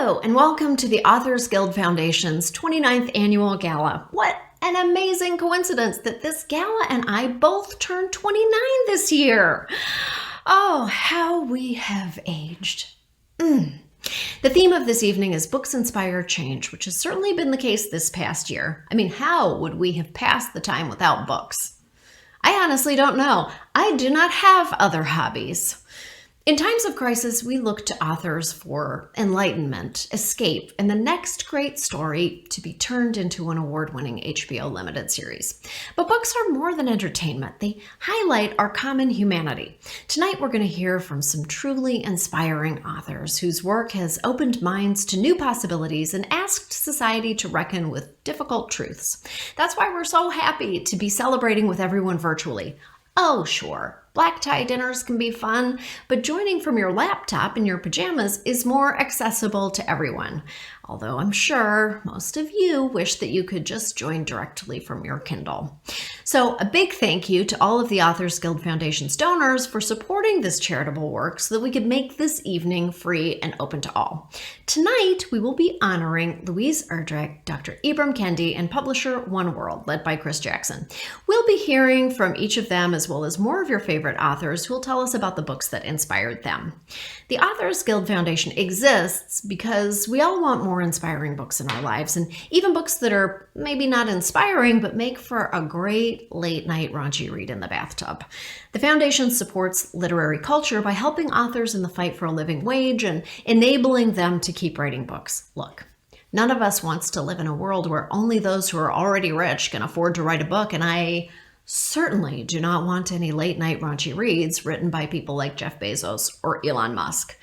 Hello, and welcome to the Authors Guild Foundation's 29th Annual Gala. What an amazing coincidence that this gala and I both turned 29 this year. Oh, how we have aged. The theme of this evening is Books Inspire Change, which has certainly been the case this past year. I mean, how would we have passed the time without books? I honestly don't know. I do not have other hobbies. In times of crisis, we look to authors for enlightenment, escape, and the next great story to be turned into an award-winning HBO limited series. But books are more than entertainment. They highlight our common humanity. Tonight, we're going to hear from some truly inspiring authors whose work has opened minds to new possibilities and asked society to reckon with difficult truths. That's why we're so happy to be celebrating with everyone virtually. Oh, sure. Black tie dinners can be fun, but joining from your laptop in your pajamas is more accessible to everyone. Although I'm sure most of you wish that you could just join directly from your Kindle. So a big thank you to all of the Authors Guild Foundation's donors for supporting this charitable work so that we could make this evening free and open to all. Tonight, we will be honoring Louise Erdrich, Dr. Ibram Kendi, and publisher One World, led by Chris Jackson. We'll be hearing from each of them as well as more of your favorite authors who will tell us about the books that inspired them. The Authors Guild Foundation exists because we all want more inspiring books in our lives, and even books that are maybe not inspiring but make for a great late-night raunchy read in the bathtub. The foundation supports literary culture by helping authors in the fight for a living wage and enabling them to keep writing books. Look, none of us wants to live in a world where only those who are already rich can afford to write a book, and I certainly do not want any late-night raunchy reads written by people like Jeff Bezos or Elon Musk.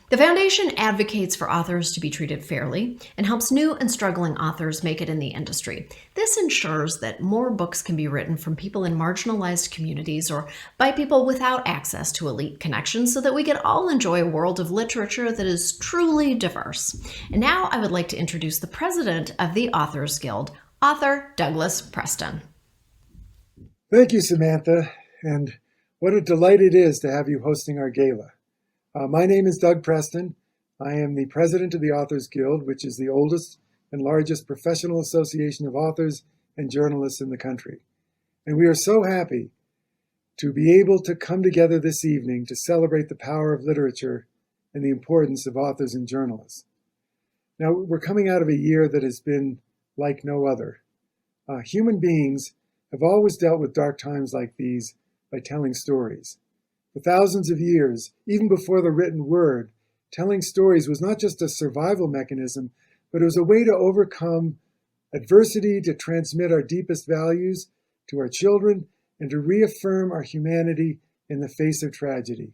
The foundation advocates for authors to be treated fairly and helps new and struggling authors make it in the industry. This ensures that more books can be written from people in marginalized communities or by people without access to elite connections so that we can all enjoy a world of literature that is truly diverse. And now I would like to introduce the president of the Authors Guild, author Douglas Preston. Thank you, Samantha, and what a delight it is to have you hosting our gala. My name is Doug Preston. I am the president of the Authors Guild, which is the oldest and largest professional association of authors and journalists in the country. And we are so happy to be able to come together this evening to celebrate the power of literature and the importance of authors and journalists. Now, we're coming out of a year that has been like no other. Human beings have always dealt with dark times like these by telling stories. For thousands of years, even before the written word, telling stories was not just a survival mechanism, but it was a way to overcome adversity, to transmit our deepest values to our children, and to reaffirm our humanity in the face of tragedy.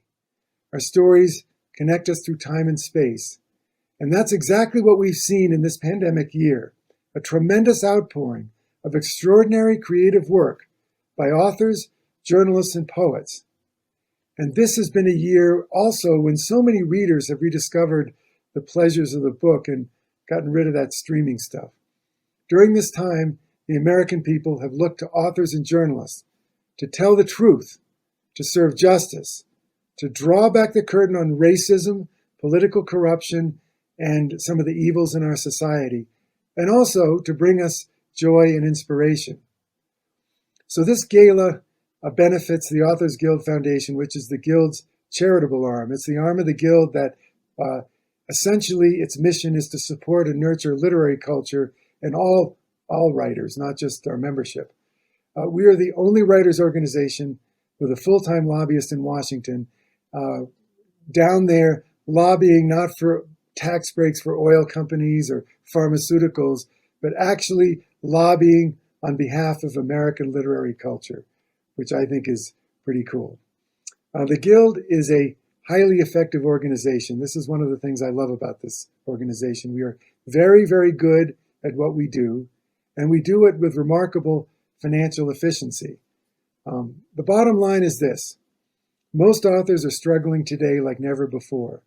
Our stories connect us through time and space. And that's exactly what we've seen in this pandemic year, a tremendous outpouring of extraordinary creative work by authors, journalists, and poets. And this has been a year also when so many readers have rediscovered the pleasures of the book and gotten rid of that streaming stuff. During this time, the American people have looked to authors and journalists to tell the truth, to serve justice, to draw back the curtain on racism, political corruption, and some of the evils in our society, and also to bring us joy and inspiration. So this gala benefits the Authors Guild Foundation, which is the Guild's charitable arm. It's the arm of the Guild that essentially its mission is to support and nurture literary culture and all writers, not just our membership. We are the only writers organization with a full-time lobbyist in Washington, down there lobbying not for tax breaks for oil companies or pharmaceuticals, but actually lobbying on behalf of American literary culture, which I think is pretty cool. The Guild is a highly effective organization. This is one of the things I love about this organization. We are very, very good at what we do, and we do it with remarkable financial efficiency. The bottom line is this. Most authors are struggling today like never before.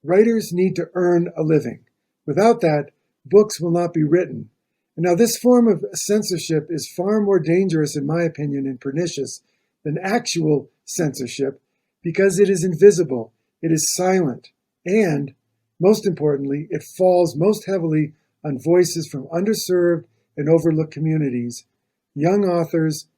Writers need to earn a living. Without that, books will not be written. Now, this form of censorship is far more dangerous, in my opinion, and pernicious than actual censorship because it is invisible, it is silent, and Most importantly, it falls most heavily on voices from underserved and overlooked communities, young authors,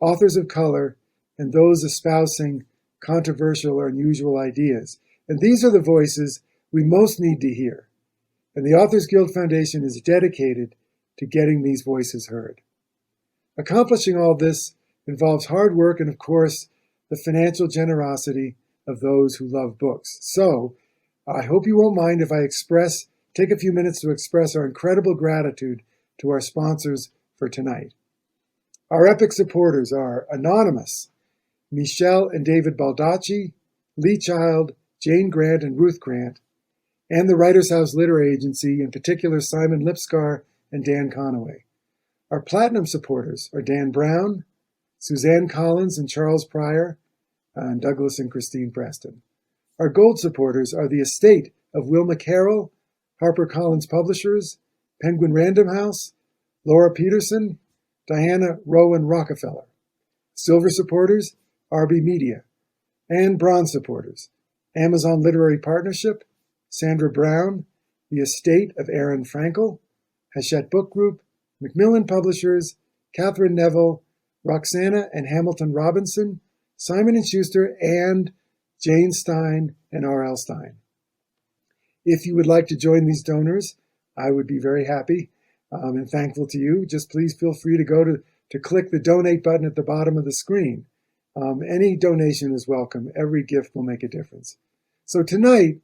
authors of color, and those espousing controversial or unusual ideas. And these are the voices we most need to hear. And the Authors Guild Foundation is dedicated to getting these voices heard. Accomplishing all this involves hard work and, of course, the financial generosity of those who love books. So, I hope you won't mind if I take a few minutes to express our incredible gratitude to our sponsors for tonight. Our epic supporters are Anonymous, Michelle and David Baldacci, Lee Child, Jane Grant and Ruth Grant, and the Writers House Literary Agency, in particular Simon Lipscar and Dan Conaway. Our platinum supporters are Dan Brown, Suzanne Collins and Charles Pryor, and Douglas and Christine Preston. Our gold supporters are the estate of Wilma Carroll, HarperCollins Publishers, Penguin Random House, Laura Peterson, Diana Rowan Rockefeller. Silver supporters, RB Media. And bronze supporters, Amazon Literary Partnership, Sandra Brown, the estate of Aaron Frankel, Hachette Book Group, Macmillan Publishers, Catherine Neville, Roxana and Hamilton Robinson, Simon & Schuster, and Jane Stein and R.L. Stein. If you would like to join these donors, I would be very happy and thankful to you. Just please feel free to go to click the donate button at the bottom of the screen. Any donation is welcome. Every gift will make a difference. So tonight,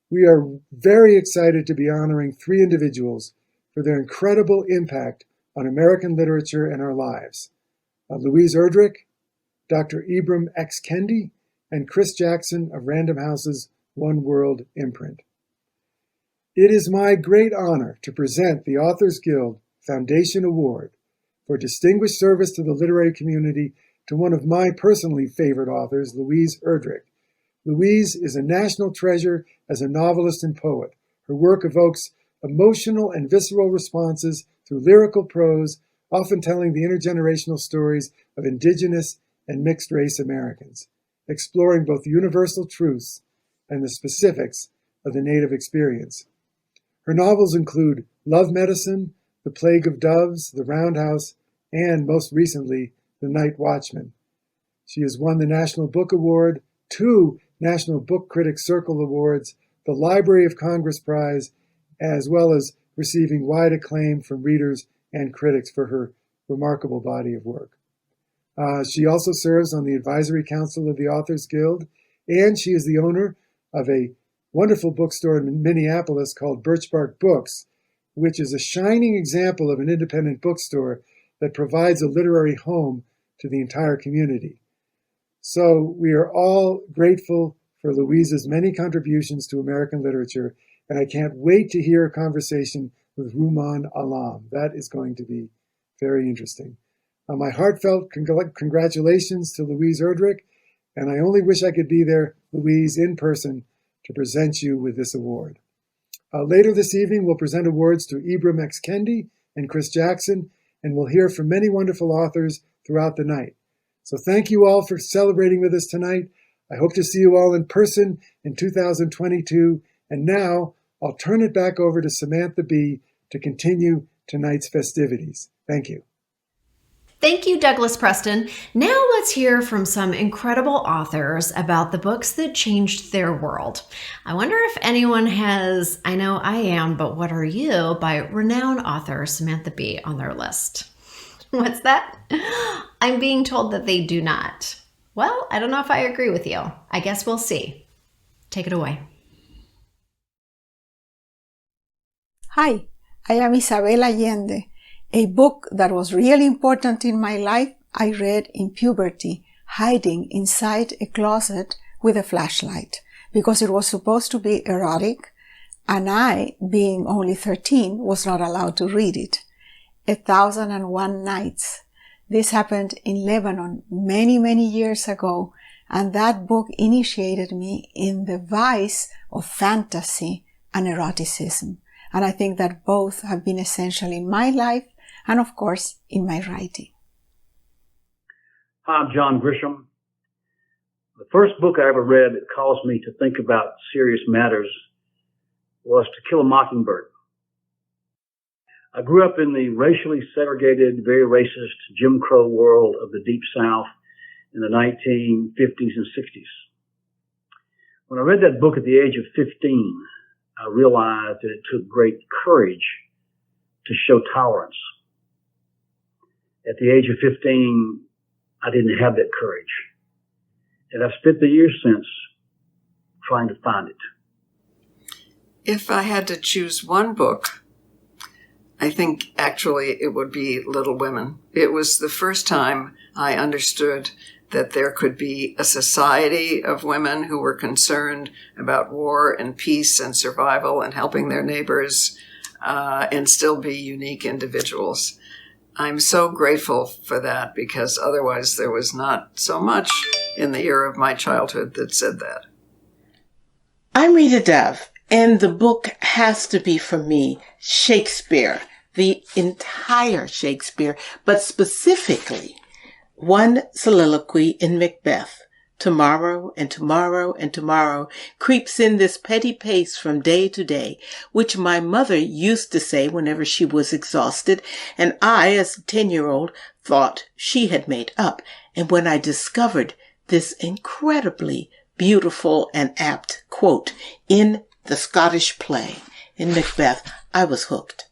we are very excited to be honoring 3 individuals for their incredible impact on American literature and our lives. Louise Erdrich, Dr. Ibram X. Kendi, and Chris Jackson of Random House's One World imprint. It is my great honor to present the Authors Guild Foundation Award for Distinguished Service to the Literary Community to one of my personally favorite authors, Louise Erdrich. Louise is a national treasure as a novelist and poet. Her work evokes emotional and visceral responses through lyrical prose, often telling the intergenerational stories of Indigenous and mixed-race Americans, exploring both universal truths and the specifics of the Native experience. Her novels include Love Medicine, The Plague of Doves, The Roundhouse, and, most recently, The Night Watchman. She has won the National Book Award, 2 National Book Critics Circle Awards, the Library of Congress Prize, as well as receiving wide acclaim from readers and critics for her remarkable body of work. She also serves on the Advisory Council of the Authors Guild, and she is the owner of a wonderful bookstore in Minneapolis called Birchbark Books, which is a shining example of an independent bookstore that provides a literary home to the entire community. So we are all grateful for Louise's many contributions to American literature, and I can't wait to hear a conversation with Rumaan Alam. That is going to be very interesting. My heartfelt congratulations to Louise Erdrich, and I only wish I could be there, Louise, in person to present you with this award. Later this evening, we'll present awards to Ibram X. Kendi and Chris Jackson, and we'll hear from many wonderful authors throughout the night. So thank you all for celebrating with us tonight. I hope to see you all in person in 2022. And now I'll turn it back over to Samantha Bee to continue tonight's festivities. Thank you. Thank you, Douglas Preston. Now let's hear from some incredible authors about the books that changed their world. I wonder if anyone has I Know I Am, But What Are You by renowned author Samantha Bee on their list. What's that? I'm being told that they do not. Well, I don't know if I agree with you. I guess we'll see. Take it away. Hi, I am Isabel Allende. A book that was really important in my life I read in puberty, hiding inside a closet with a flashlight, because it was supposed to be erotic, and I, being only 13, was not allowed to read it. 1001 Nights. This happened in Lebanon many, many years ago, and that book initiated me in the vice of fantasy and eroticism. And I think that both have been essential in my life and, of course, in my writing. Hi, I'm John Grisham. The first book I ever read that caused me to think about serious matters was To Kill a Mockingbird. I grew up in the racially segregated, very racist Jim Crow world of the Deep South in the 1950s and 60s. When I read that book at the age of 15, I realized that it took great courage to show tolerance. At the age of 15, I didn't have that courage. And I've spent the years since trying to find it. If I had to choose one book, I think actually it would be Little Women. It was the first time I understood that there could be a society of women who were concerned about war and peace and survival and helping their neighbors and still be unique individuals. I'm so grateful for that because otherwise there was not so much in the era of my childhood that said that. I'm Rita Dove, and the book has to be for me Shakespeare, the entire Shakespeare, but specifically one soliloquy in Macbeth. Tomorrow and tomorrow and tomorrow creeps in this petty pace from day to day, which my mother used to say whenever she was exhausted, and I, as a 10-year-old, thought she had made up. And when I discovered this incredibly beautiful and apt quote in the Scottish play, in Macbeth, I was hooked.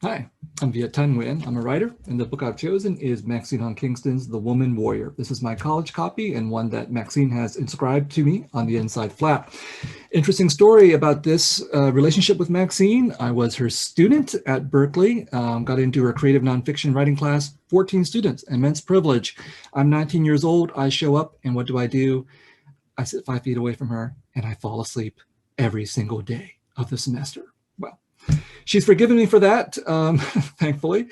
Hi, I'm Viet Nguyen. I'm a writer, and the book I've chosen is Maxine Hong Kingston's The Woman Warrior. This is my college copy and one that Maxine has inscribed to me on the inside flap. Interesting story about this relationship with Maxine. I was her student at Berkeley, got into her creative nonfiction writing class, 14 students, immense privilege. I'm 19 years old. I show up, and what do? I sit 5 feet away from her, and I fall asleep every single day of the semester. Well, she's forgiven me for that, thankfully.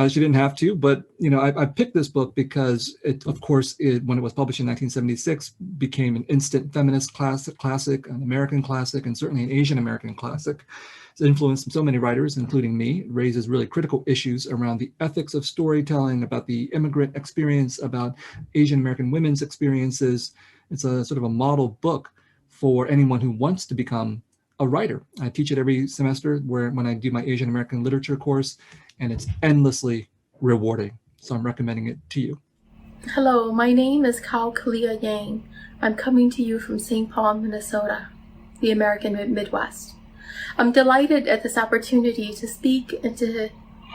She didn't have to, but I picked this book because it, of course, when it was published in 1976, became an instant feminist classic, an American classic, and certainly an Asian American classic. It's influenced so many writers, including me. It raises really critical issues around the ethics of storytelling, about the immigrant experience, about Asian American women's experiences. It's a sort of a model book for anyone who wants to become a writer. I teach it every semester when I do my Asian American literature course, and it's endlessly rewarding. So I'm recommending it to you. Hello, my name is Kao Kalia Yang. I'm coming to you from St. Paul, Minnesota, the American Midwest. I'm delighted at this opportunity to speak and to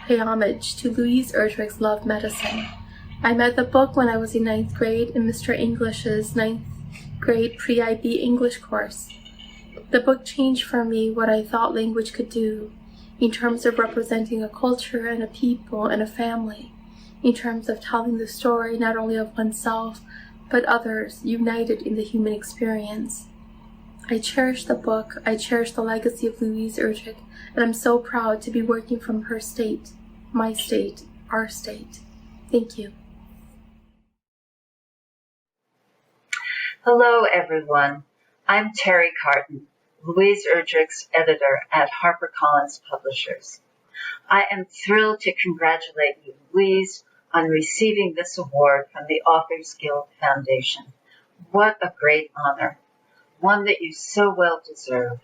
pay homage to Louise Erdrich's Love Medicine. I met the book when I was in 9th grade in Mr. English's 9th grade pre-IB English course. The book changed for me what I thought language could do in terms of representing a culture and a people and a family, in terms of telling the story not only of oneself, but others united in the human experience. I cherish the book, I cherish the legacy of Louise Erdrich, and I'm so proud to be working from her state, my state, our state. Thank you. Hello, everyone. I'm Terry Carton, Louise Erdrich's editor at HarperCollins Publishers. I am thrilled to congratulate you, Louise, on receiving this award from the Authors Guild Foundation. What a great honor, one that you so well deserve.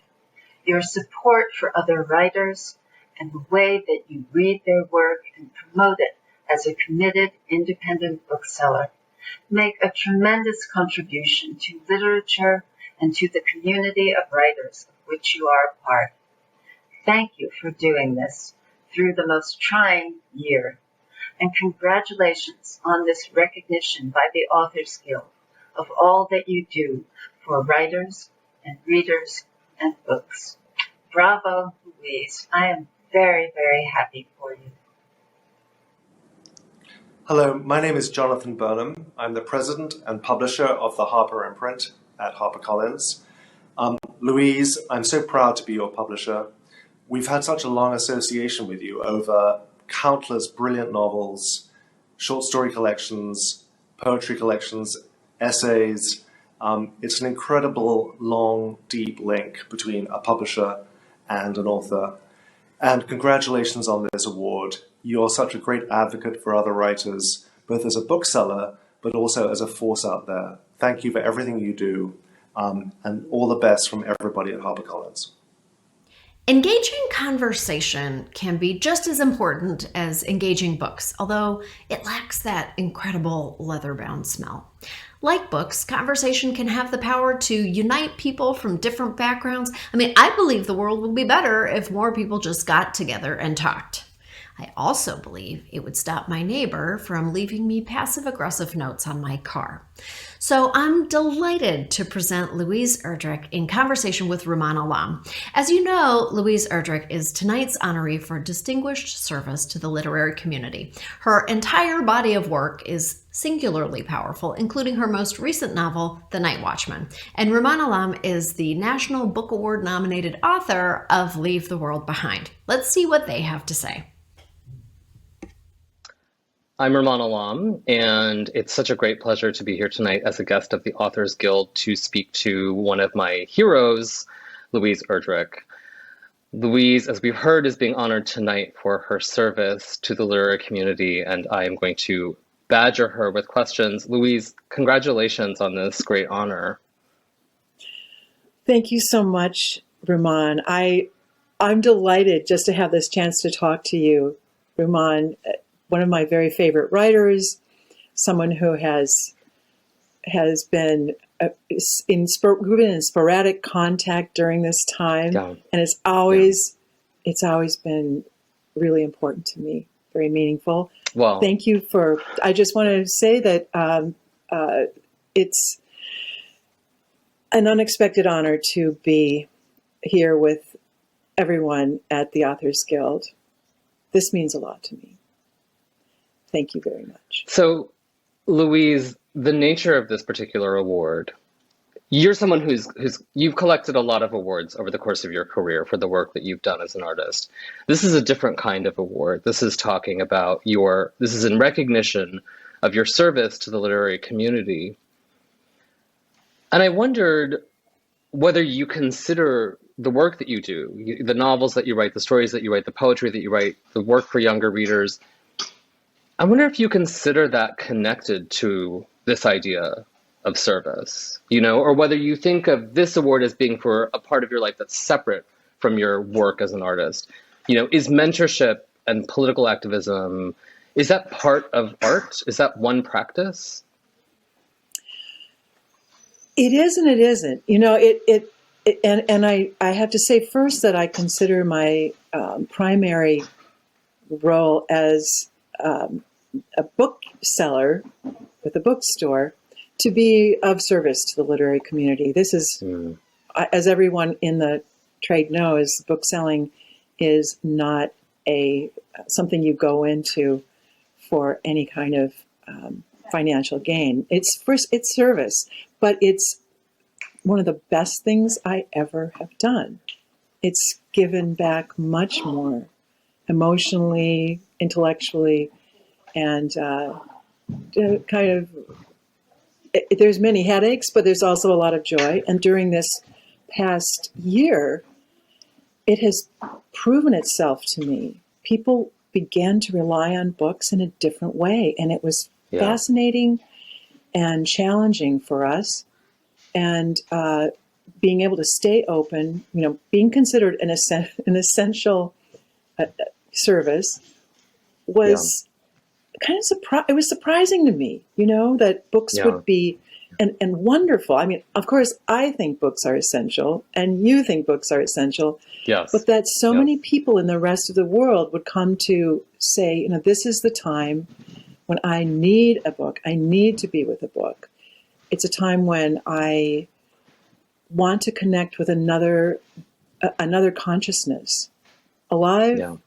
Your support for other writers and the way that you read their work and promote it as a committed independent bookseller make a tremendous contribution to literature and to the community of writers of which you are a part. Thank you for doing this through the most trying year, and congratulations on this recognition by the Authors Guild of all that you do for writers and readers and books. Bravo, Louise. I am very, very happy for you. Hello, my name is Jonathan Burnham. I'm the president and publisher of the Harper imprint at HarperCollins. Louise, I'm so proud to be your publisher. We've had such a long association with you over countless brilliant novels, short story collections, poetry collections, essays. It's an incredible, long, deep link between a publisher and an author. And congratulations on this award. You're such a great advocate for other writers, both as a bookseller, but also as a force out there. Thank you for everything you do, and all the best from everybody at HarperCollins. Engaging conversation can be just as important as engaging books, although it lacks that incredible leather-bound smell. Like books, conversation can have the power to unite people from different backgrounds. I believe the world would be better if more people just got together and talked. I also believe it would stop my neighbor from leaving me passive-aggressive notes on my car. So I'm delighted to present Louise Erdrich in conversation with Rumaan Alam. As you know, Louise Erdrich is tonight's honoree for distinguished service to the literary community. Her entire body of work is singularly powerful, including her most recent novel, The Night Watchman. And Rumaan Alam is the National Book Award nominated author of Leave the World Behind. Let's see what they have to say. I'm Rumaan Alam, and it's such a great pleasure to be here tonight as a guest of the Authors Guild to speak to one of my heroes, Louise Erdrich. Louise, as we've heard, is being honored tonight for her service to the literary community, and I am going to badger her with questions. Louise, congratulations on this great honor. Thank you so much, Rumaan. I'm delighted just to have this chance to talk to you, Rumaan. One of my very favorite writers, someone who has been in sporadic contact during this time, and it's always been really important to me, very meaningful. Well, thank you for. I just want to say that it's an unexpected honor to be here with everyone at the Authors Guild. This means a lot to me. Thank you very much. So, Louise, the nature of this particular award, you're someone who's you've collected a lot of awards over the course of your career for the work that you've done as an artist. This is a different kind of award. This is talking about this is in recognition of your service to the literary community. And I wondered whether you consider the work that you do, the novels that you write, the stories that you write, the poetry that you write, the work for younger readers, I wonder if you consider that connected to this idea of service, or whether you think of this award as being for a part of your life that's separate from your work as an artist. Is mentorship and political activism, is that part of art? Is that one practice? It is and it isn't. And I have to say first that I consider my primary role as a bookseller with a bookstore to be of service to the literary community. This is, as everyone in the trade knows, bookselling is not something you go into for any kind of financial gain. It's service, but it's one of the best things I ever have done. It's given back much more emotionally, intellectually, and there's many headaches, but there's also a lot of joy. And during this past year, it has proven itself to me. People began to rely on books in a different way, and it was fascinating and challenging for us. And being able to stay open, being considered an essential service was kind of it was surprising to me, that books would be and wonderful. Of course, I think books are essential, and you think books are essential. Yes. But that so many people in the rest of the world would come to say, this is the time when I need a book. I need to be with a book. It's a time when I want to connect with another consciousness, alive,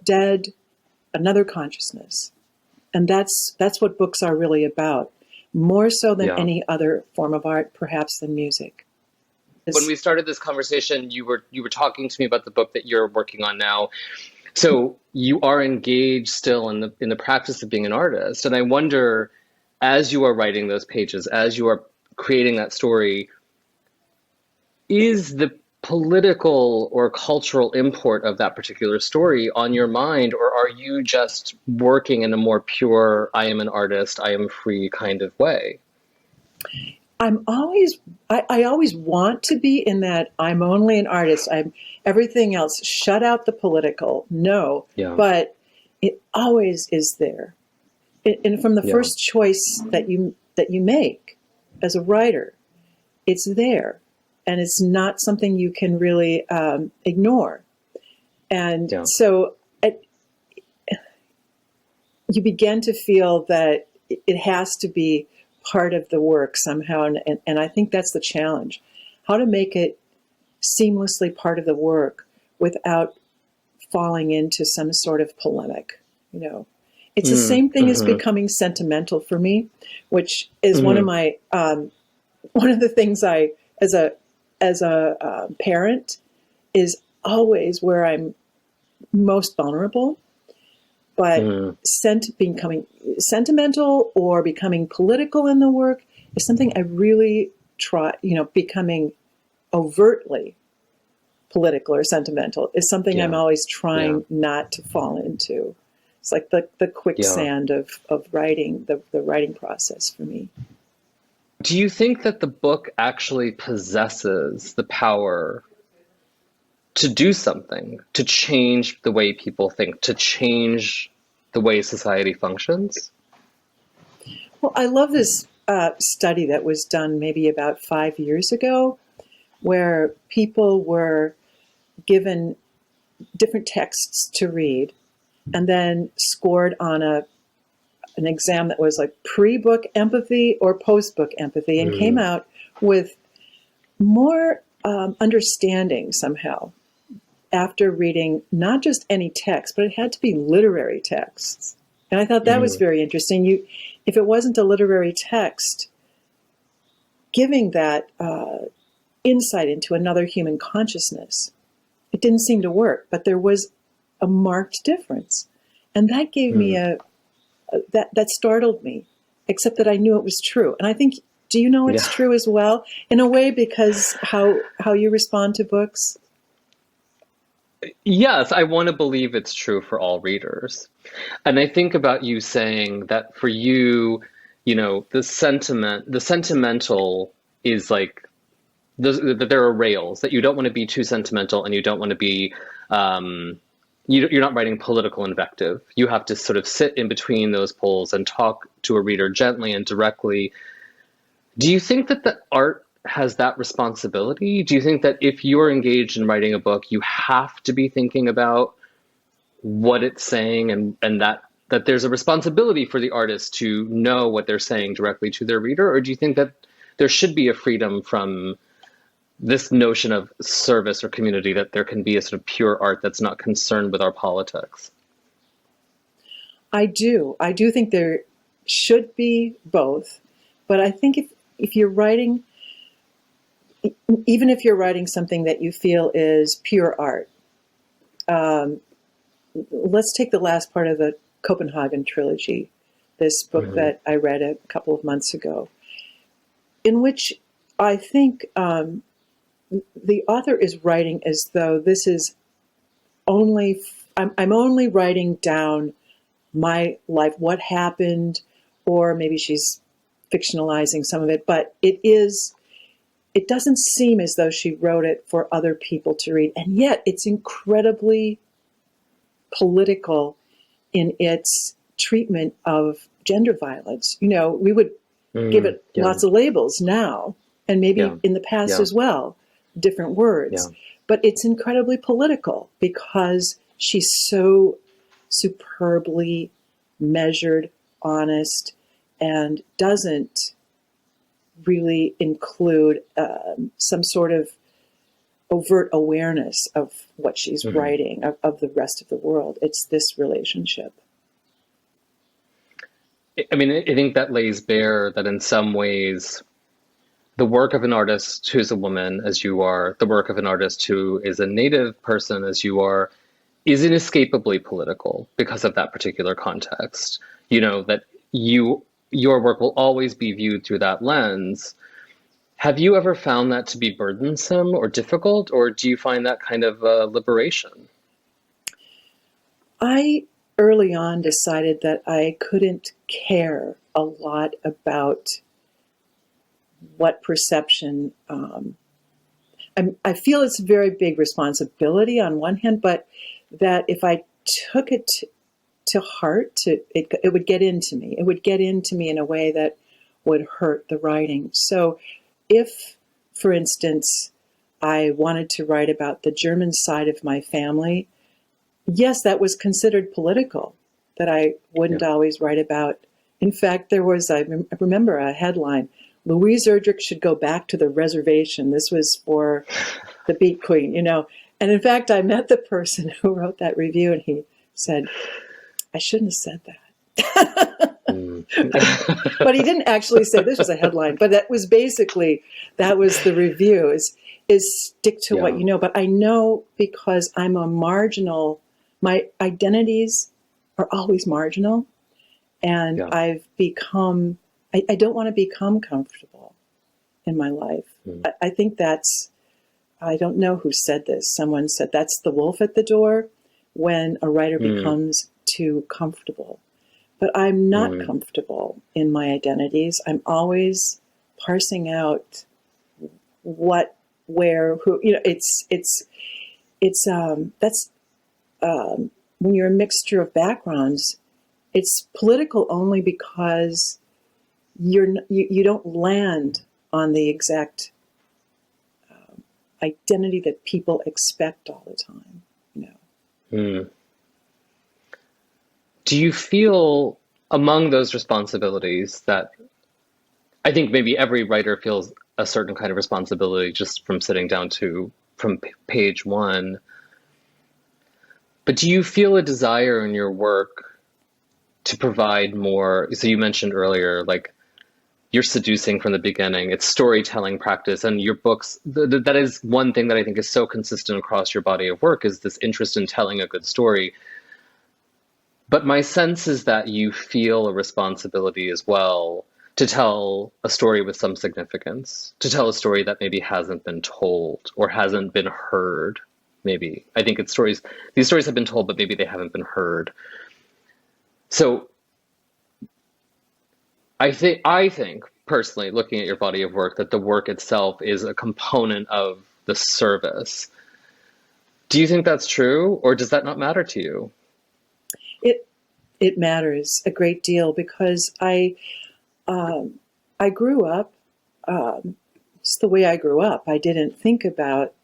dead, another consciousness. And that's what books are really about, more so than any other form of art, perhaps than music. When we started this conversation, you were talking to me about the book that you're working on now. So you are engaged still in the practice of being an artist. And I wonder, as you are writing those pages, as you are creating that story, is the political or cultural import of that particular story on your mind, or are you just working in a more pure, I am an artist, I am free kind of way? I always want to be in that I'm only an artist. I'm everything else. Shut out the political. No, but it always is there. And from the first choice that you make as a writer, it's there, and it's not something you can really ignore. And so you begin to feel that it has to be part of the work somehow. And I think that's the challenge, how to make it seamlessly part of the work without falling into some sort of polemic. It's the same thing as becoming sentimental for me, which is one of my, one of the things I, as a parent, is always where I'm most vulnerable. But becoming sentimental or becoming political in the work is something I really try, becoming overtly political or sentimental is something I'm always trying not to fall into. It's like the quicksand of writing, the writing process for me. Do you think that the book actually possesses the power to do something, to change the way people think, to change the way society functions? Well, I love this study that was done maybe about 5 years ago, where people were given different texts to read and then scored on an exam that was like pre-book empathy or post-book empathy, and came out with more understanding somehow after reading not just any text, but it had to be literary texts. And I thought that was very interesting. If it wasn't a literary text, giving that insight into another human consciousness, it didn't seem to work, but there was a marked difference. And that gave me that startled me, except that I knew it was true. And I think, do you know it's true as well? In a way, because how you respond to books? Yes, I want to believe it's true for all readers. And I think about you saying that for you, the sentimental is like, that there are rails, that you don't want to be too sentimental and you don't want to be, you're not writing political invective. You have to sort of sit in between those poles and talk to a reader gently and directly. Do you think that the art has that responsibility? Do you think that if you're engaged in writing a book, you have to be thinking about what it's saying, and that there's a responsibility for the artist to know what they're saying directly to their reader? Or do you think that there should be a freedom from this notion of service or community, that there can be a sort of pure art that's not concerned with our politics? I do think there should be both, but I think if you're writing, even if you're writing something that you feel is pure art, let's take the last part of the Copenhagen trilogy, this book that I read a couple of months ago, in which I think the author is writing as though this is only, I'm only writing down my life, what happened, or maybe she's fictionalizing some of it, but it doesn't seem as though she wrote it for other people to read. And yet it's incredibly political in its treatment of gender violence. We would give it lots of labels now, and maybe in the past as well, different words. But it's incredibly political because she's so superbly measured, honest, and doesn't really include some sort of overt awareness of what she's writing, of the rest of the world. It's this relationship. I mean, I think that lays bare that in some ways, the work of an artist who's a woman, as you are, the work of an artist who is a Native person, as you are, is inescapably political because of that particular context. That your work will always be viewed through that lens. Have you ever found that to be burdensome or difficult, or do you find that kind of liberation? I early on decided that I couldn't care a lot about what perception. I feel it's a very big responsibility on one hand, but that if I took it to heart, it would get into me. It would get into me in a way that would hurt the writing. So if, for instance, I wanted to write about the German side of my family, yes, that was considered political, that I wouldn't always write about. In fact, there was, I remember a headline, Louise Erdrich should go back to the reservation. This was for the Beat Queen, you know. And in fact, I met the person who wrote that review, and he said, I shouldn't have said that. But he didn't actually say, this was a headline, but that was basically, that was the review, is stick to what you know. But I know because I'm a marginal, my identities are always marginal. And I've become, I don't want to become comfortable in my life. I think that's, I don't know who said this. Someone said that's the wolf at the door when a writer becomes too comfortable. But I'm not comfortable in my identities. I'm always parsing out what, where, who, you know, that's when you're a mixture of backgrounds, it's political only because you don't land on the exact identity that people expect all the time. You know. Do you feel among those responsibilities that I think maybe every writer feels a certain kind of responsibility just from sitting down from page one, but do you feel a desire in your work to provide more? So you mentioned earlier, like, you're seducing from the beginning. It's storytelling practice, and your books, that is one thing that I think is so consistent across your body of work, is this interest in telling a good story. But my sense is that you feel a responsibility as well to tell a story with some significance, to tell a story that maybe hasn't been told or hasn't been heard. Maybe. I think these stories have been told, but maybe they haven't been heard. So I think personally, looking at your body of work, that the work itself is a component of the service. Do you think that's true, or does that not matter to you? It matters a great deal because I grew up, it's the way I grew up. I didn't think about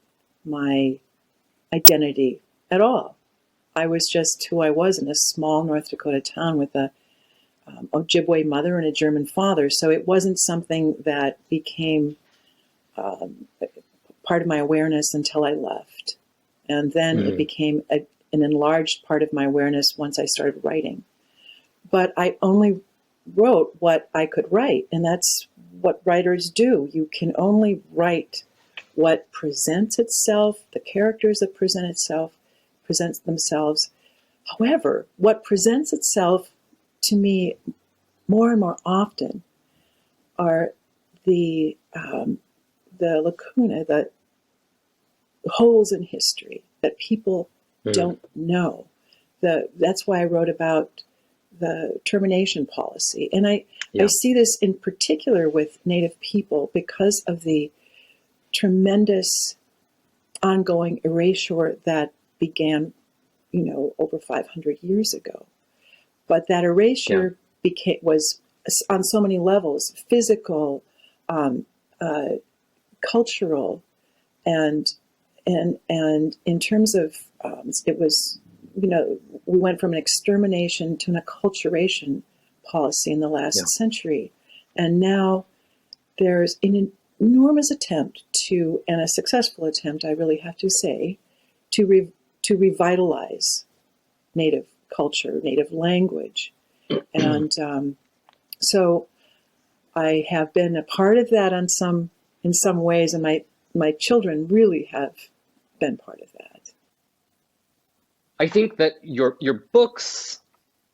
my identity at all. I was just who I was in a small North Dakota town with a Ojibwe mother and a German father. So it wasn't something that became part of my awareness until I left. And then it became an enlarged part of my awareness once I started writing. But I only wrote what I could write, and that's what writers do. You can only write what presents itself, the characters that present themselves. However, what presents itself to me more and more often are the lacuna, the holes in history that people don't know. That's why I wrote about the termination policy. And I see this in particular with Native people because of the tremendous ongoing erasure that began, over 500 years ago. But that erasure was on so many levels: physical, cultural, and in terms of it was, we went from an extermination to an acculturation policy in the last century, and now there's an enormous attempt and a successful attempt, I really have to say, to revitalize Native culture, Native language. And so I have been a part of that in some ways, and my children really have been part of that. I think that your books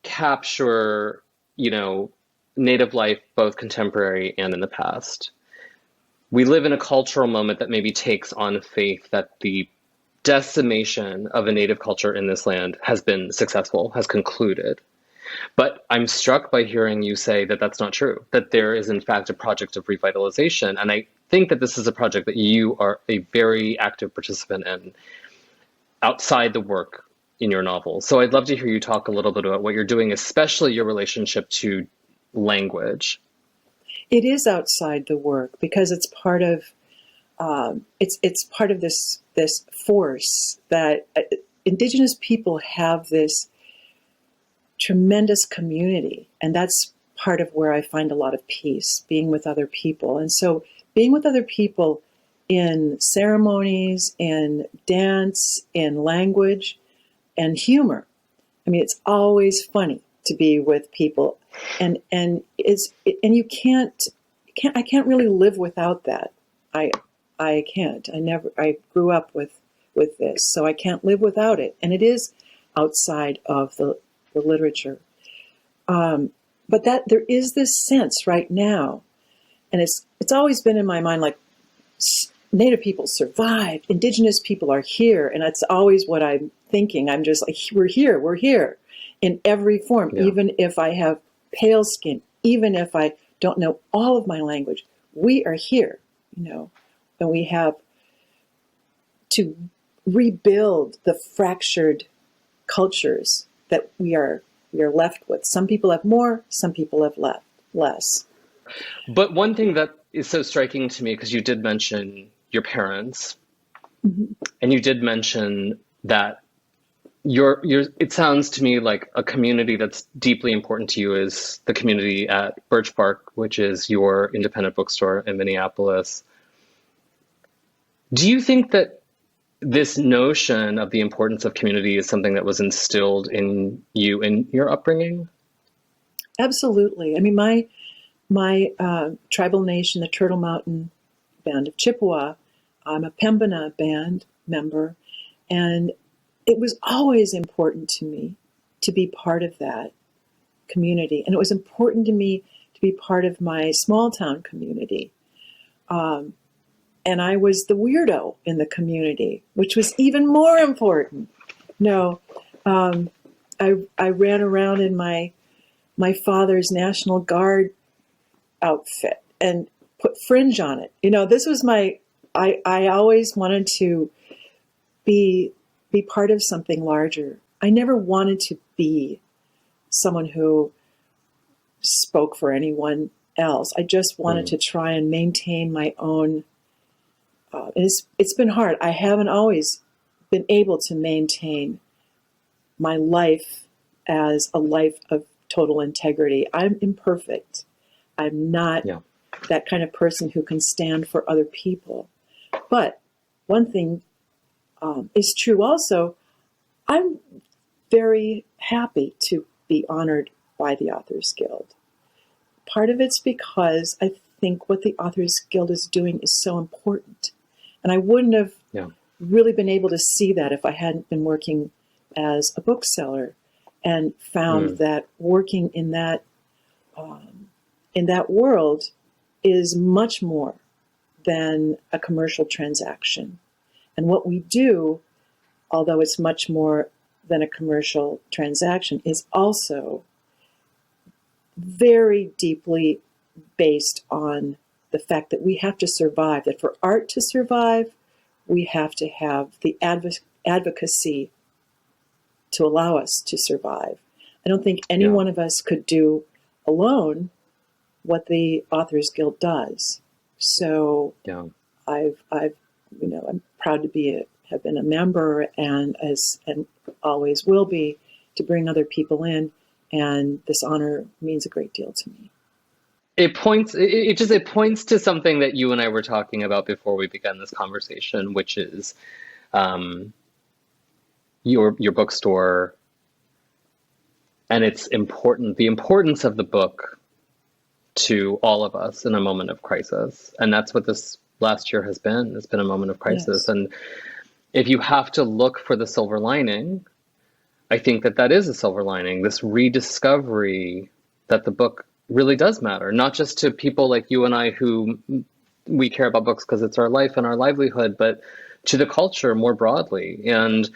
capture, Native life, both contemporary and in the past. We live in a cultural moment that maybe takes on faith that the decimation of a Native culture in this land has been successful, has concluded. But I'm struck by hearing you say that that's not true, that there is in fact a project of revitalization. And I think that this is a project that you are a very active participant in outside the work in your novel. So I'd love to hear you talk a little bit about what you're doing, especially your relationship to language. It is outside the work because it's part of it's part of this force that Indigenous people have, this tremendous community, and that's part of where I find a lot of peace, being with other people. And so being with other people in ceremonies, in dance, in language, and humor. I mean, it's always funny to be with people, and you can't I can't really live without that. I can't. I grew up with this, so I can't live without it. And it is outside of the literature. But that there is this sense right now, and it's always been in my mind, like Native people survived, Indigenous people are here, and that's always what I'm thinking. I'm just like, we're here in every form, even if I have pale skin, even if I don't know all of my language, we are here, and we have to rebuild the fractured cultures that we are left with. Some people have more, some people have less. But one thing that is so striking to me, because you did mention your parents, and you did mention that it sounds to me like a community that's deeply important to you is the community at Birch Bark, which is your independent bookstore in Minneapolis. Do you think that this notion of the importance of community is something that was instilled in you in your upbringing? Absolutely. I mean, my tribal nation, the Turtle Mountain Band of Chippewa, I'm a Pembina band member, and it was always important to me to be part of that community. And it was important to me to be part of my small town community. And I was the weirdo in the community, which was even more important. I ran around in my father's National Guard outfit and put fringe on it. This was I always wanted to be part of something larger. I never wanted to be someone who spoke for anyone else. I just wanted to try and maintain my own. It's been hard. I haven't always been able to maintain my life as a life of total integrity. I'm imperfect. I'm not that kind of person who can stand for other people. But one thing is true also. I'm very happy to be honored by the Authors Guild. Part of it's because I think what the Authors Guild is doing is so important. And I wouldn't have really been able to see that if I hadn't been working as a bookseller, and found that working in that world is much more than a commercial transaction. And what we do, although it's much more than a commercial transaction, is also very deeply based on the fact that we have to survive, that for art to survive, we have to have the advocacy to allow us to survive. I don't think any one of us could do alone what the Authors Guild does. So I'm proud to have been a member, and always will be, to bring other people in, and this honor means a great deal to me. It points to something that you and I were talking about before we began this conversation, which is your bookstore, and the importance of the book to all of us in a moment of crisis. And that's what this last year has been. It's been a moment of crisis. Yes. And if you have to look for the silver lining, I think that is a silver lining, this rediscovery that the book really does matter, not just to people like you and I who we care about books because it's our life and our livelihood, but to the culture more broadly. And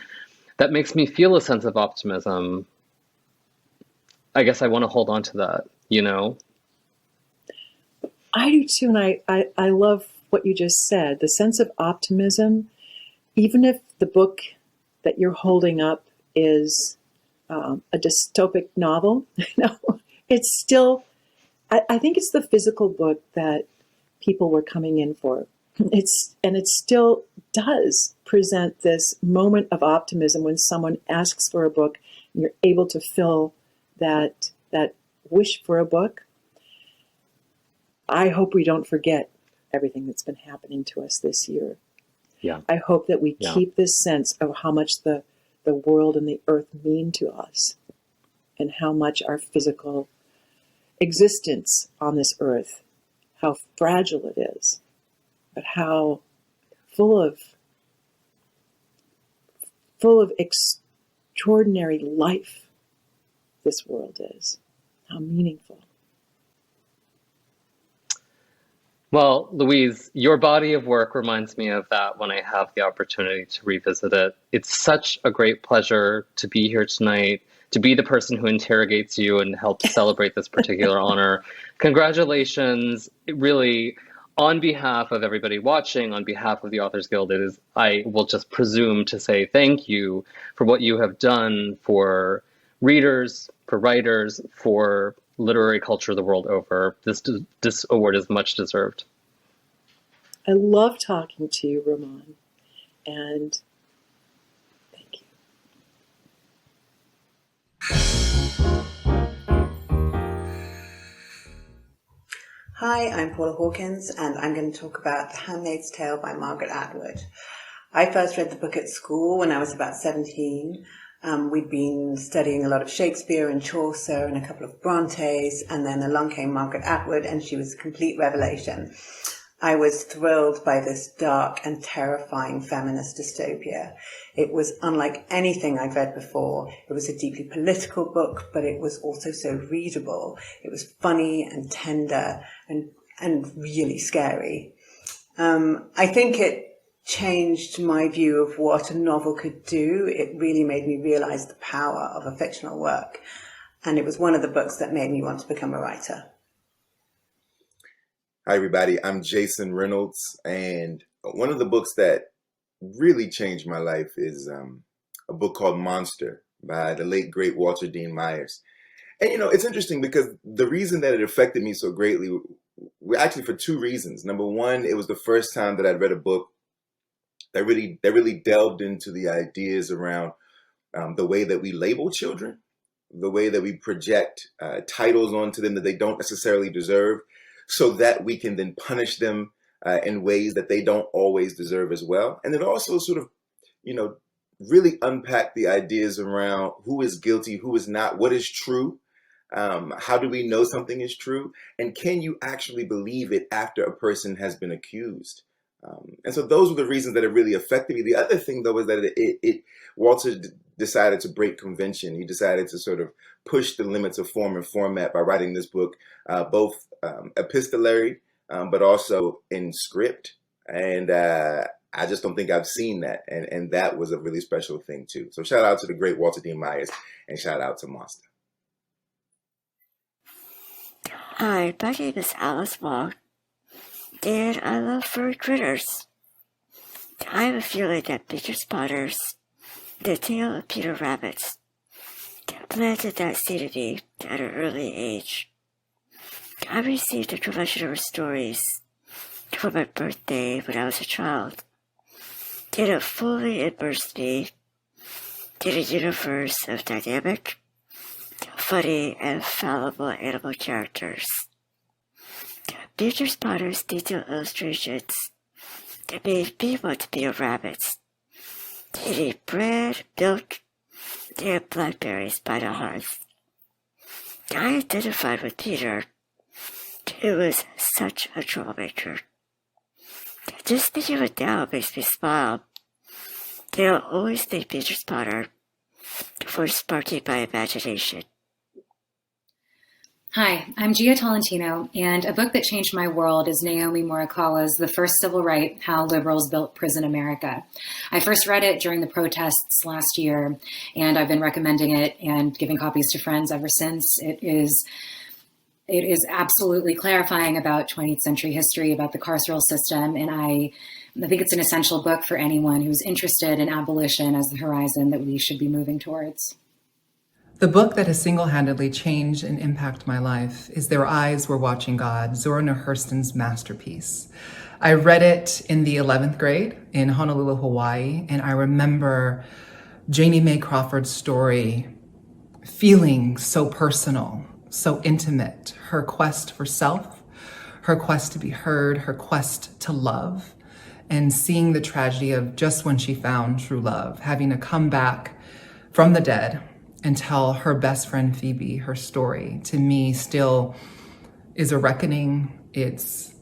that makes me feel a sense of optimism I guess I want to hold on to that, you know? I do too, and I love what you just said, the sense of optimism, even if the book that you're holding up is a dystopic novel, it's still, I think it's the physical book that people were coming in for. It still does present this moment of optimism when someone asks for a book and you're able to fill that wish for a book. I hope we don't forget everything that's been happening to us this year. Yeah. I hope that we keep this sense of how much the world and the earth mean to us and how much our physical existence on this earth, how fragile it is, but how full of extraordinary life this world is, how meaningful. Well, Louise, your body of work reminds me of that when I have the opportunity to revisit it. It's such a great pleasure to be here tonight, to be the person who interrogates you and helps celebrate this particular honor. Congratulations. Really, on behalf of everybody watching, on behalf of the Authors Guild, I will just presume to say thank you for what you have done for readers, for writers, for literary culture the world over. This award is much deserved. I love talking to you, Rumaan, and thank you. Hi, I'm Paula Hawkins, and I'm going to talk about The Handmaid's Tale by Margaret Atwood. I first read the book at school when I was about 17. We'd been studying a lot of Shakespeare and Chaucer and a couple of Brontes, and then along came Margaret Atwood, and she was a complete revelation. I was thrilled by this dark and terrifying feminist dystopia. It was unlike anything I'd read before. It was a deeply political book, but it was also so readable. It was funny and tender and really scary. I think it changed my view of what a novel could do. It really made me realize the power of a fictional work. And it was one of the books that made me want to become a writer. Hi, everybody. I'm Jason Reynolds. And one of the books that really changed my life is a book called Monster by the late, great Walter Dean Myers. And, it's interesting because the reason that it affected me so greatly were actually for two reasons. Number one, it was the first time that I'd read a book that really delved into the ideas around the way that we label children, the way that we project titles onto them that they don't necessarily deserve, so that we can then punish them in ways that they don't always deserve as well. And it also sort of, really unpacked the ideas around who is guilty, who is not, what is true, how do we know something is true, and can you actually believe it after a person has been accused? And so those were the reasons that it really affected me. The other thing, though, is that Walter decided to break convention. He decided to sort of push the limits of form and format by writing this book, both epistolary, but also in script. And I just don't think I've seen that. And that was a really special thing, too. So shout out to the great Walter Dean Myers and shout out to Monster. Hi, my name is Alice Wong, and I love furry critters. I have a feeling that Peter Spotters, the tale of Peter Rabbit, planted that seed in me at an early age. I received a collection of stories for my birthday when I was a child, and it fully immersed me in a universe of dynamic, funny, and fallible animal characters. Peter Spotter's detailed illustrations made me want to be a rabbit, eating bread, milk, and blackberries by the hearth. I identified with Peter, who was such a troublemaker. Just thinking of it now makes me smile. I'll always thank Peter Spotter for sparking my imagination. Hi, I'm Gia Tolentino, and a book that changed my world is Naomi Morikawa's The First Civil Right, How Liberals Built Prison America. I first read it during the protests last year, and I've been recommending it and giving copies to friends ever since. It is absolutely clarifying about 20th century history, about the carceral system, and I think it's an essential book for anyone who's interested in abolition as the horizon that we should be moving towards. The book that has single-handedly changed and impacted my life is Their Eyes Were Watching God, Zora Neale Hurston's masterpiece. I read it in the 11th grade in Honolulu, Hawaii, and I remember Janie Mae Crawford's story feeling so personal, so intimate, her quest for self, her quest to be heard, her quest to love, and seeing the tragedy of just when she found true love, having to come back from the dead and tell her best friend Phoebe her story, to me still is a reckoning. It's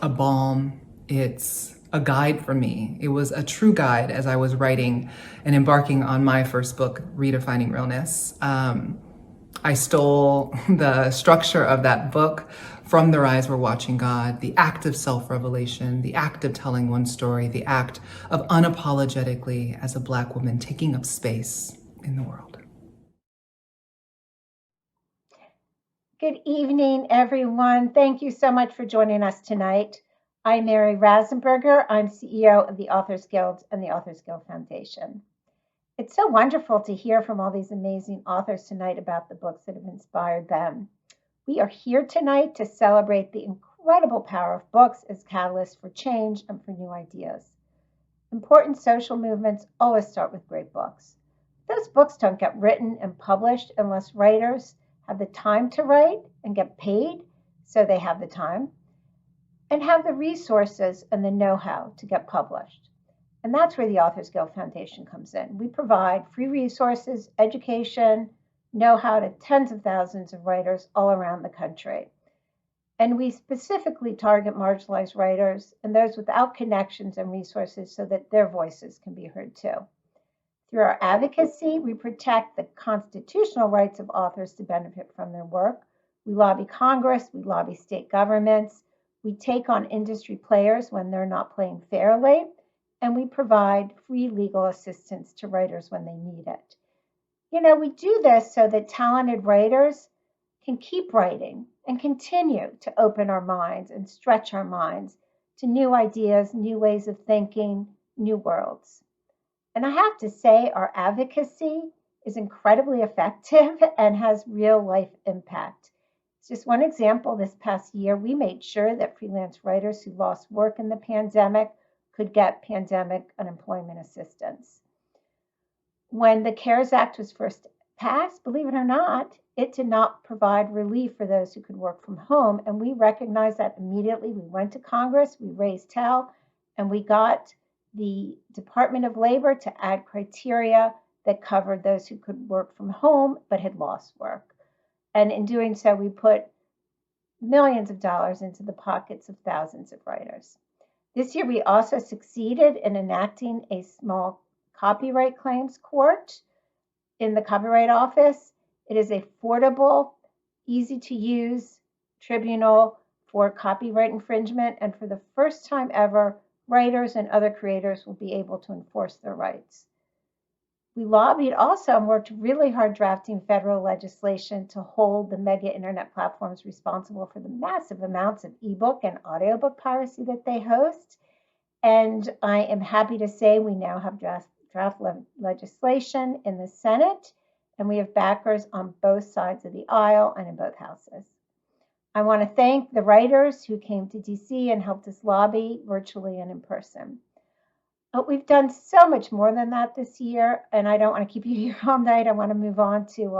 a balm. It's a guide for me. It was a true guide as I was writing and embarking on my first book, Redefining Realness. I stole the structure of that book from Their Eyes Were Watching God, the act of self-revelation, the act of telling one story, the act of unapologetically, as a Black woman, taking up space in the world. Good evening, everyone. Thank you so much for joining us tonight. I'm Mary Rasenberger. I'm CEO of the Authors Guild and the Authors Guild Foundation. It's so wonderful to hear from all these amazing authors tonight about the books that have inspired them. We are here tonight to celebrate the incredible power of books as catalysts for change and for new ideas. Important social movements always start with great books. Those books don't get written and published unless writers have the time to write and get paid, so they have the time, and have the resources and the know-how to get published. And that's where the Authors Guild Foundation comes in. We provide free resources, education, know-how to tens of thousands of writers all around the country. And we specifically target marginalized writers and those without connections and resources so that their voices can be heard too. Through our advocacy, we protect the constitutional rights of authors to benefit from their work. We lobby Congress, we lobby state governments, we take on industry players when they're not playing fairly, and we provide free legal assistance to writers when they need it. You know, we do this so that talented writers can keep writing and continue to open our minds and stretch our minds to new ideas, new ways of thinking, new worlds. And I have to say, our advocacy is incredibly effective and has real life impact. It's just one example. This past year, we made sure that freelance writers who lost work in the pandemic could get pandemic unemployment assistance. When the CARES Act was first passed, believe it or not, it did not provide relief for those who could work from home. And we recognized that immediately. We went to Congress, we raised hell, and we got the Department of Labor to add criteria that covered those who could work from home but had lost work. And in doing so, we put millions of dollars into the pockets of thousands of writers. This year, we also succeeded in enacting a small copyright claims court in the Copyright Office. It is a affordable, easy-to-use tribunal for copyright infringement, and for the first time ever, writers and other creators will be able to enforce their rights. We lobbied also and worked really hard drafting federal legislation to hold the mega internet platforms responsible for the massive amounts of ebook and audiobook piracy that they host. And I am happy to say we now have draft legislation in the Senate, and we have backers on both sides of the aisle and in both houses. I want to thank the writers who came to DC and helped us lobby virtually and in person. But we've done so much more than that this year, and I don't want to keep you here all night. I want to move on to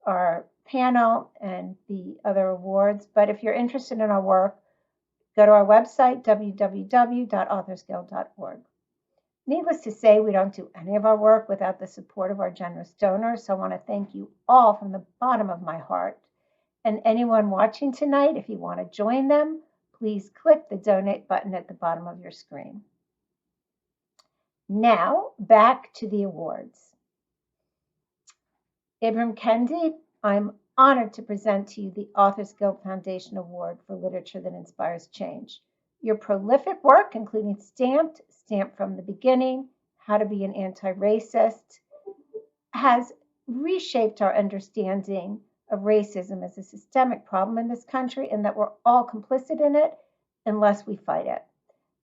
our panel and the other awards. But if you're interested in our work, go to our website, www.authorsguild.org. Needless to say, we don't do any of our work without the support of our generous donors, so I want to thank you all from the bottom of my heart. And anyone watching tonight, if you want to join them, please click the donate button at the bottom of your screen. Now, back to the awards. Ibram Kendi, I'm honored to present to you the Authors Guild Foundation Award for Literature that Inspires Change. Your prolific work, including Stamped from the Beginning, How to Be an Anti-Racist, has reshaped our understanding of racism as a systemic problem in this country and that we're all complicit in it unless we fight it.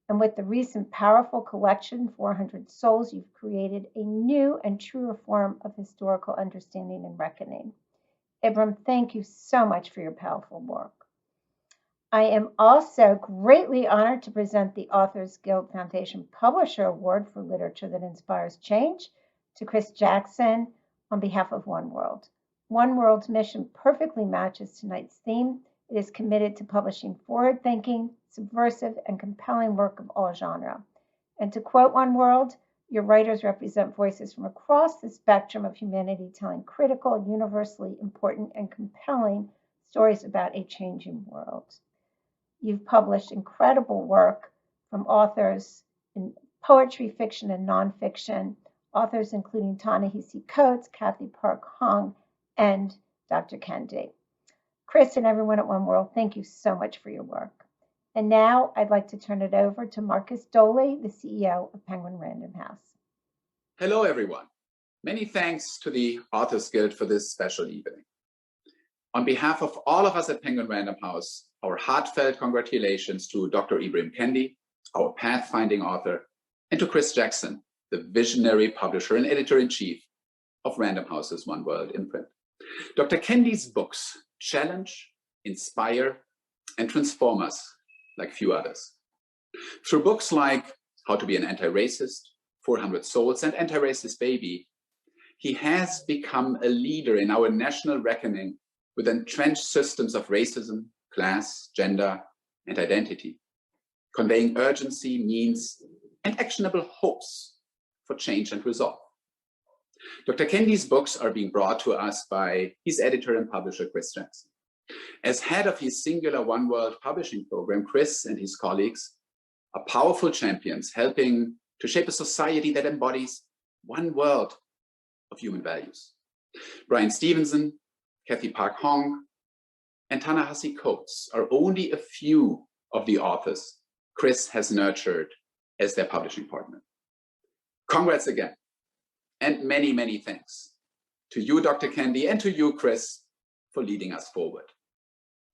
And with the recent powerful collection, 400 Souls, you've created a new and truer form of historical understanding and reckoning. Ibram, thank you so much for your powerful work. I am also greatly honored to present the Authors Guild Foundation Publisher Award for Literature that Inspires Change to Chris Jackson on behalf of One World. One World's mission perfectly matches tonight's theme. It is committed to publishing forward-thinking, subversive, and compelling work of all genre. And to quote One World, your writers represent voices from across the spectrum of humanity telling critical, universally important, and compelling stories about a changing world. You've published incredible work from authors in poetry, fiction, and nonfiction, authors including Ta-Nehisi Coates, Kathy Park Hong, and Dr. Kendi. Chris and everyone at One World, thank you so much for your work. And now I'd like to turn it over to Marcus Doley, the CEO of Penguin Random House. Hello, everyone. Many thanks to the Authors Guild for this special evening. On behalf of all of us at Penguin Random House, our heartfelt congratulations to Dr. Ibram Kendi, our pathfinding author, and to Chris Jackson, the visionary publisher and editor-in-chief of Random House's One World imprint. Dr. Kendi's books challenge, inspire, and transform us like few others. Through books like How to Be an Anti-Racist, 400 Souls, and Anti-Racist Baby, he has become a leader in our national reckoning with entrenched systems of racism, class, gender, and identity, conveying urgency, means, and actionable hopes for change and resolve. Dr. Kendi's books are being brought to us by his editor and publisher, Chris Jackson. As head of his singular One World publishing program, Chris and his colleagues are powerful champions helping to shape a society that embodies one world of human values. Brian Stevenson, Kathy Park Hong, and Ta-Nehisi Coates are only a few of the authors Chris has nurtured as their publishing partner. Congrats again, and many, many thanks to you, Dr. Kendi, and to you, Chris, for leading us forward.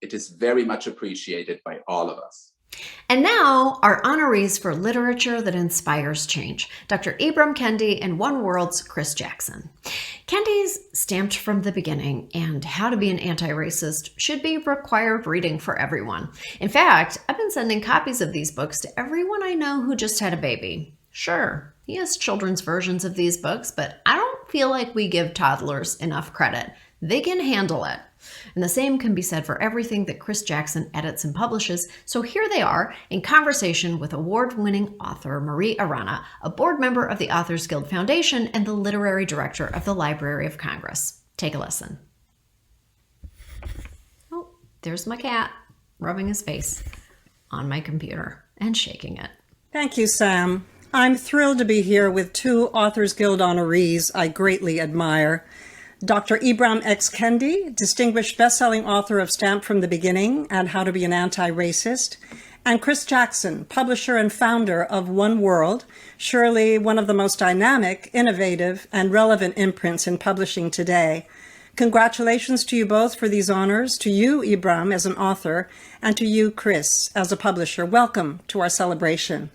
It is very much appreciated by all of us. And now, our honorees for literature that inspires change, Dr. Ibram Kendi and One World's Chris Jackson. Kendi's Stamped from the Beginning and How to Be an Anti-Racist should be required reading for everyone. In fact, I've been sending copies of these books to everyone I know who just had a baby. Sure, he has children's versions of these books, but I don't feel like we give toddlers enough credit. They can handle it. And the same can be said for everything that Chris Jackson edits and publishes. So here they are in conversation with award-winning author Marie Arana, a board member of the Authors Guild Foundation and the literary director of the Library of Congress. Take a listen. Oh, there's my cat rubbing his face on my computer and shaking it. Thank you, Sam. I'm thrilled to be here with two Authors Guild honorees I greatly admire. Dr. Ibram X. Kendi, distinguished best-selling author of Stamped from the Beginning and How to Be an Anti-Racist, and Chris Jackson, publisher and founder of One World, surely one of the most dynamic, innovative, and relevant imprints in publishing today. Congratulations to you both for these honors, to you, Ibram, as an author, and to you, Chris, as a publisher. Welcome to our celebration.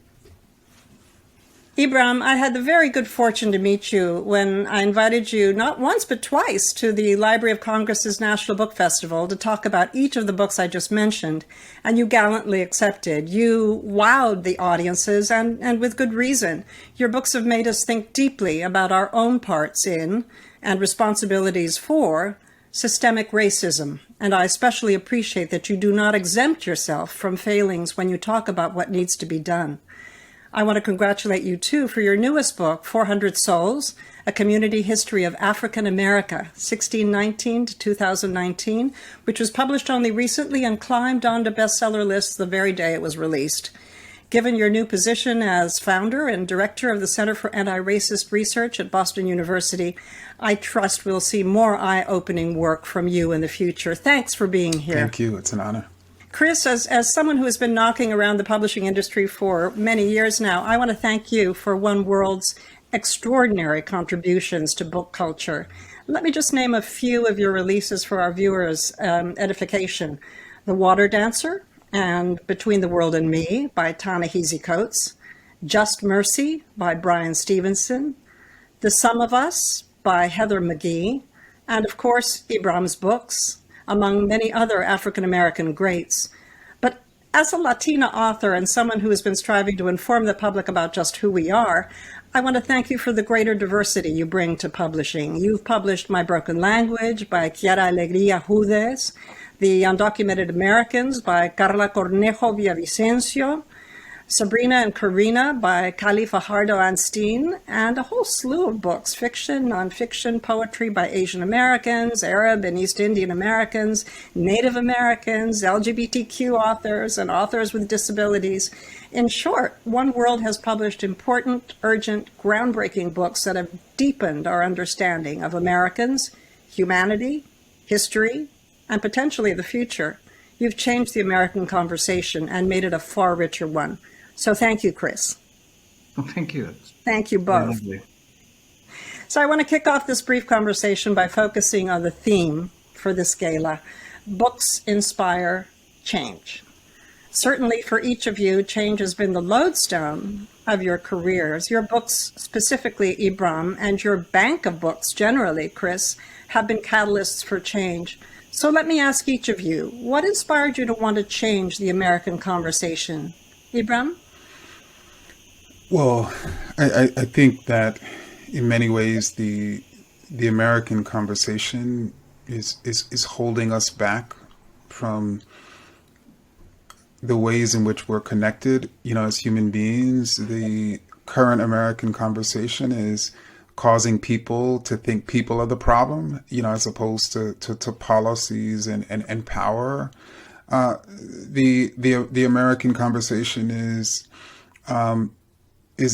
Ibram, I had the very good fortune to meet you when I invited you not once but twice to the Library of Congress's National Book Festival to talk about each of the books I just mentioned, and you gallantly accepted. You wowed the audiences, and with good reason. Your books have made us think deeply about our own parts in and responsibilities for systemic racism, and I especially appreciate that you do not exempt yourself from failings when you talk about what needs to be done. I want to congratulate you, too, for your newest book, 400 Souls, A Community History of African America, 1619 to 2019, which was published only recently and climbed onto bestseller lists the very day it was released. Given your new position as founder and director of the Center for Anti-Racist Research at Boston University, I trust we'll see more eye-opening work from you in the future. Thanks for being here. Thank you. It's an honor. Chris, as someone who has been knocking around the publishing industry for many years now, I want to thank you for One World's extraordinary contributions to book culture. Let me just name a few of your releases for our viewers' edification. The Water Dancer and Between the World and Me by Ta-Nehisi Coates, Just Mercy by Brian Stevenson, The Sum of Us by Heather McGee, and of course, Ibram's books, among many other African-American greats. But as a Latina author and someone who has been striving to inform the public about just who we are, I want to thank you for the greater diversity you bring to publishing. You've published My Broken Language by Chiara Alegría Judes, The Undocumented Americans by Carla Cornejo Villavicencio, Sabrina and Karina by Kali Fajardo Anstine, and a whole slew of books, fiction, nonfiction, poetry by Asian Americans, Arab and East Indian Americans, Native Americans, LGBTQ authors, and authors with disabilities. In short, One World has published important, urgent, groundbreaking books that have deepened our understanding of Americans, humanity, history, and potentially the future. You've changed the American conversation and made it a far richer one. So thank you, Chris. Well, thank you. Thank you both. So I want to kick off this brief conversation by focusing on the theme for this gala. Books inspire change. Certainly for each of you, change has been the lodestone of your careers. Your books, specifically Ibram, and your bank of books generally, Chris, have been catalysts for change. So let me ask each of you, what inspired you to want to change the American conversation? Ibram? Well, I think that in many ways the American conversation is holding us back from the ways in which we're connected, as human beings. The current American conversation is causing people to think people are the problem, as opposed to policies and power. The American conversation is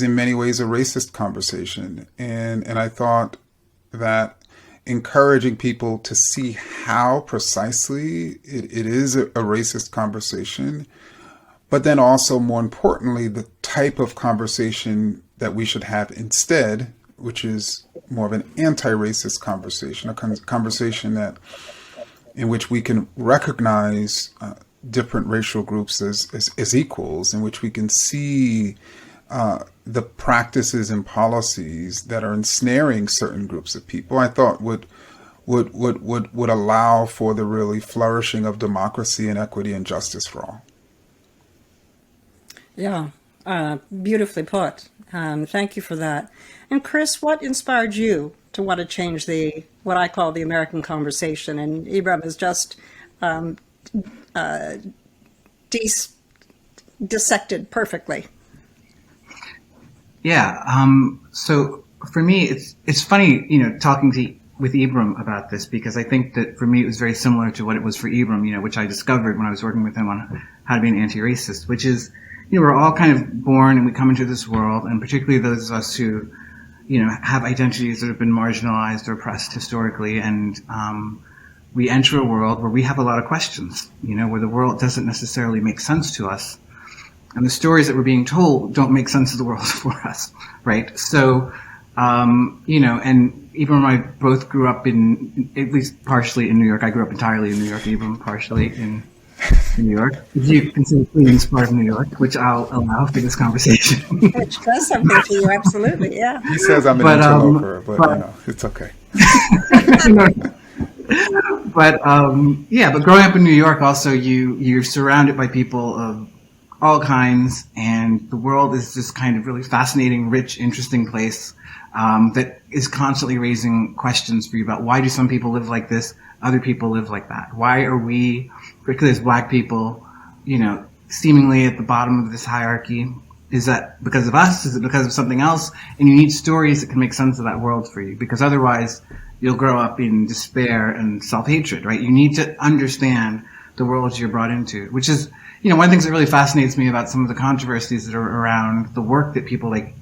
in many ways a racist conversation, and I thought that encouraging people to see how precisely it is a racist conversation, but then also more importantly the type of conversation that we should have instead, which is more of an anti-racist conversation, a conversation in which we can recognize different racial groups as equals, in which we can see the practices and policies that are ensnaring certain groups of people, I thought would allow for the really flourishing of democracy and equity and justice for all. Yeah, beautifully put. Thank you for that. And Chris, what inspired you to want to change what I call the American conversation? And Ibram has just dissected perfectly. Yeah. So for me, it's funny, talking with Ibram about this, because I think that for me it was very similar to what it was for Ibram, which I discovered when I was working with him on how to be an anti-racist, which is, we're all kind of born and we come into this world, and particularly those of us who, have identities that have been marginalized or oppressed historically, and we enter a world where we have a lot of questions, where the world doesn't necessarily make sense to us. And the stories that we're being told don't make sense of the world for us, right? So, and Ibram and I both grew up at least partially in New York. I grew up entirely in New York, Ibram partially in New York. You consider Queens part of New York, which I'll allow for this conversation. Which does something to you, absolutely, yeah. He says I'm an interloper, but it's okay. But growing up in New York also, you're surrounded by people of all kinds, and the world is this kind of really fascinating, rich, interesting place that is constantly raising questions for you about why do some people live like this, other people live like that? Why are we, particularly as Black people, seemingly at the bottom of this hierarchy? Is that because of us? Is it because of something else? And you need stories that can make sense of that world for you, because otherwise you'll grow up in despair and self-hatred, right? You need to understand the world you're brought into, which is, one of the things that really fascinates me about some of the controversies that are around the work that people like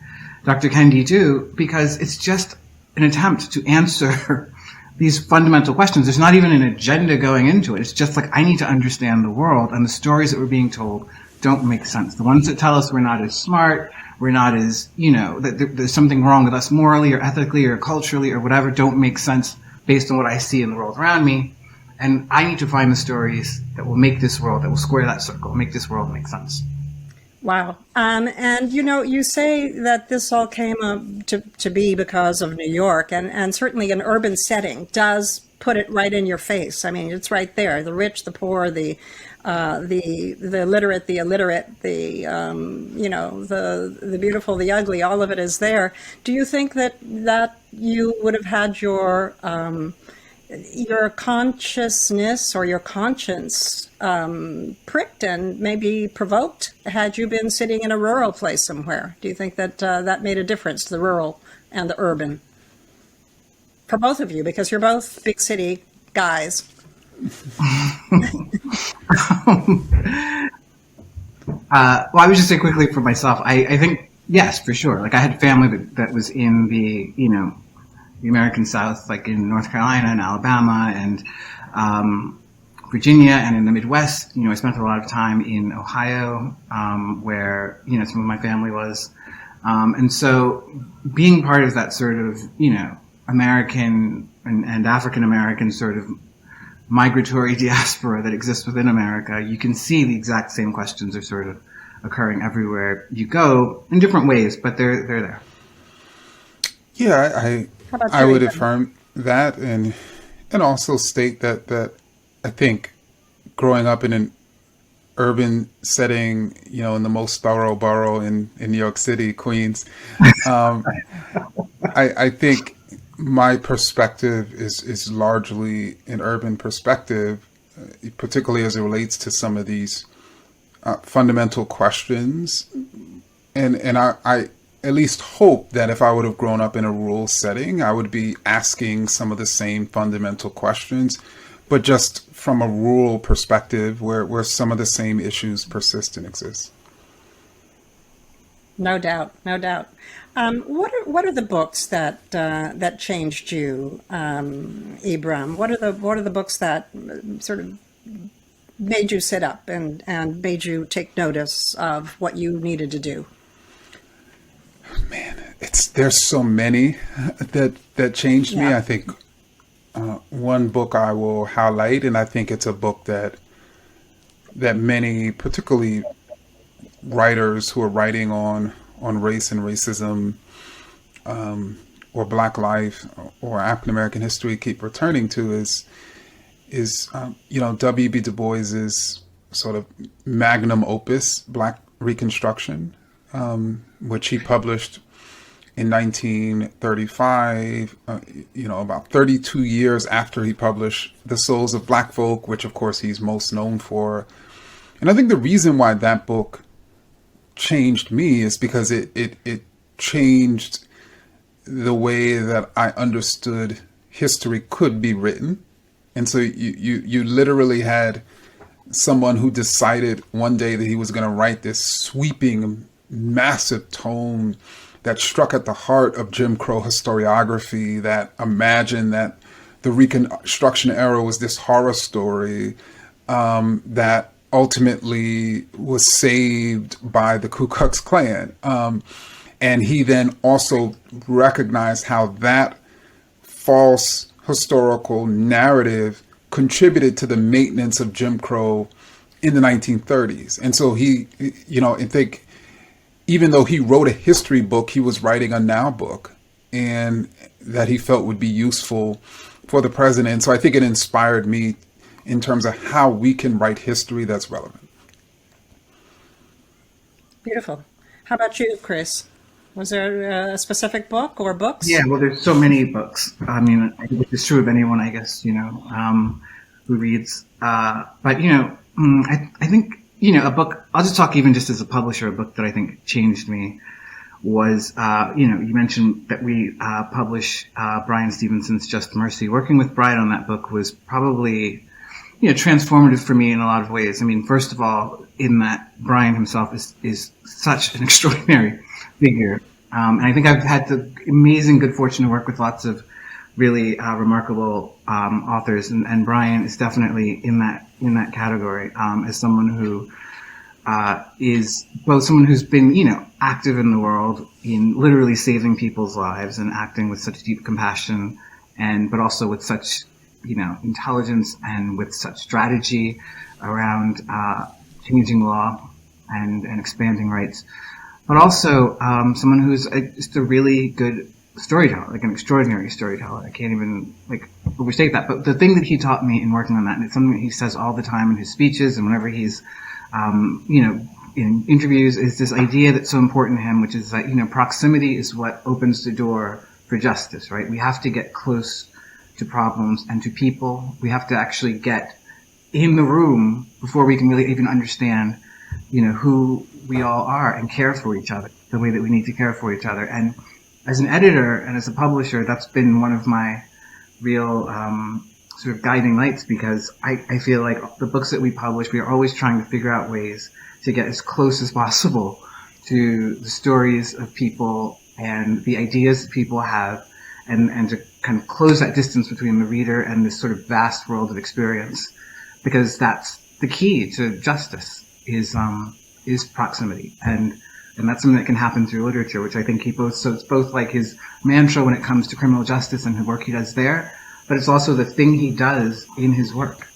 Dr. Kendi do, because it's just an attempt to answer these fundamental questions. There's not even an agenda going into it. It's just like, I need to understand the world, and the stories that we're being told don't make sense. The ones that tell us we're not as smart, we're not as, that there's something wrong with us morally or ethically or culturally or whatever, don't make sense based on what I see in the world around me. And I need to find the stories that will make this world, that will square that circle, make this world make sense. Wow. And you say that this all came to be because of New York, and certainly an urban setting does put it right in your face. I mean, it's right there. The rich, the poor, the literate, the illiterate, the beautiful, the ugly, all of it is there. Do you think that you would have had your consciousness or your conscience pricked and maybe provoked had you been sitting in a rural place somewhere? Do you think that that made a difference to the rural and the urban? For both of you, because you're both big city guys. Well, I would just say quickly for myself, I think, yes, for sure. Like, I had family that was in the American South, like in North Carolina and Alabama and Virginia, and in the Midwest. I spent a lot of time in Ohio, where, some of my family was. And so being part of that sort of, American and African American sort of migratory diaspora that exists within America, you can see the exact same questions are sort of occurring everywhere you go in different ways, but they're there. Yeah, I would affirm that, and also state that I think growing up in an urban setting, in the most thorough borough in New York City, Queens, I think my perspective is largely an urban perspective, particularly as it relates to some of these fundamental questions. And I at least hope that if I would have grown up in a rural setting, I would be asking some of the same fundamental questions, but just from a rural perspective where some of the same issues persist and exist. No doubt. What are the books that changed you, Ibram? What are the books that sort of made you sit up and made you take notice of what you needed to do? Man, there's so many that changed me. I think one book I will highlight, and I think it's a book that many, particularly writers who are writing on race and racism, or Black life or African American history, keep returning to is W.B. Du Bois's sort of magnum opus, Black Reconstruction, which he published in 1935, about 32 years after he published The Souls of Black Folk, which of course he's most known for. And I think the reason why that book changed me is because it changed the way that I understood history could be written. And so you literally had someone who decided one day that he was going to write this sweeping, massive tome that struck at the heart of Jim Crow historiography, that imagined that the Reconstruction era was this horror story that ultimately was saved by the Ku Klux Klan. And he then also recognized how that false historical narrative contributed to the maintenance of Jim Crow in the 1930s. And so he, I think even though he wrote a history book, he was writing a now book, and that he felt would be useful for the president. So I think it inspired me in terms of how we can write history that's relevant. Beautiful. How about you, Chris? Was there a specific book or books? Yeah, well, there's so many books. I mean, it's true of anyone, I guess, who reads. But, I think, a book, I'll just talk even just as a publisher, a book that I think changed me was, you mentioned that we publish Bryan Stevenson's Just Mercy. Working with Bryan on that book was probably, transformative for me in a lot of ways. I mean, first of all, in that Brian himself is such an extraordinary figure. And I think I've had the amazing good fortune to work with lots of really remarkable authors, and Brian is definitely in that category as someone who is both someone who's been, active in the world in literally saving people's lives and acting with such deep compassion, but also with such, intelligence and with such strategy around changing law and expanding rights. But also someone who's just a really good storyteller, like an extraordinary storyteller. I can't even overstate that. But the thing that he taught me in working on that, and it's something that he says all the time in his speeches and whenever he's, in interviews, is this idea that's so important to him, which is that, proximity is what opens the door for justice, right? We have to get close to problems and to people. We have to actually get in the room before we can really even understand, who we all are and care for each other the way that we need to care for each other. And as an editor and as a publisher, that's been one of my real sort of guiding lights, because I feel like the books that we publish, we are always trying to figure out ways to get as close as possible to the stories of people and the ideas that people have, and to kind of close that distance between the reader and this sort of vast world of experience, because that's the key to justice is proximity. And that's something that can happen through literature, which I think so it's both like his mantra when it comes to criminal justice and the work he does there, but it's also the thing he does in his work.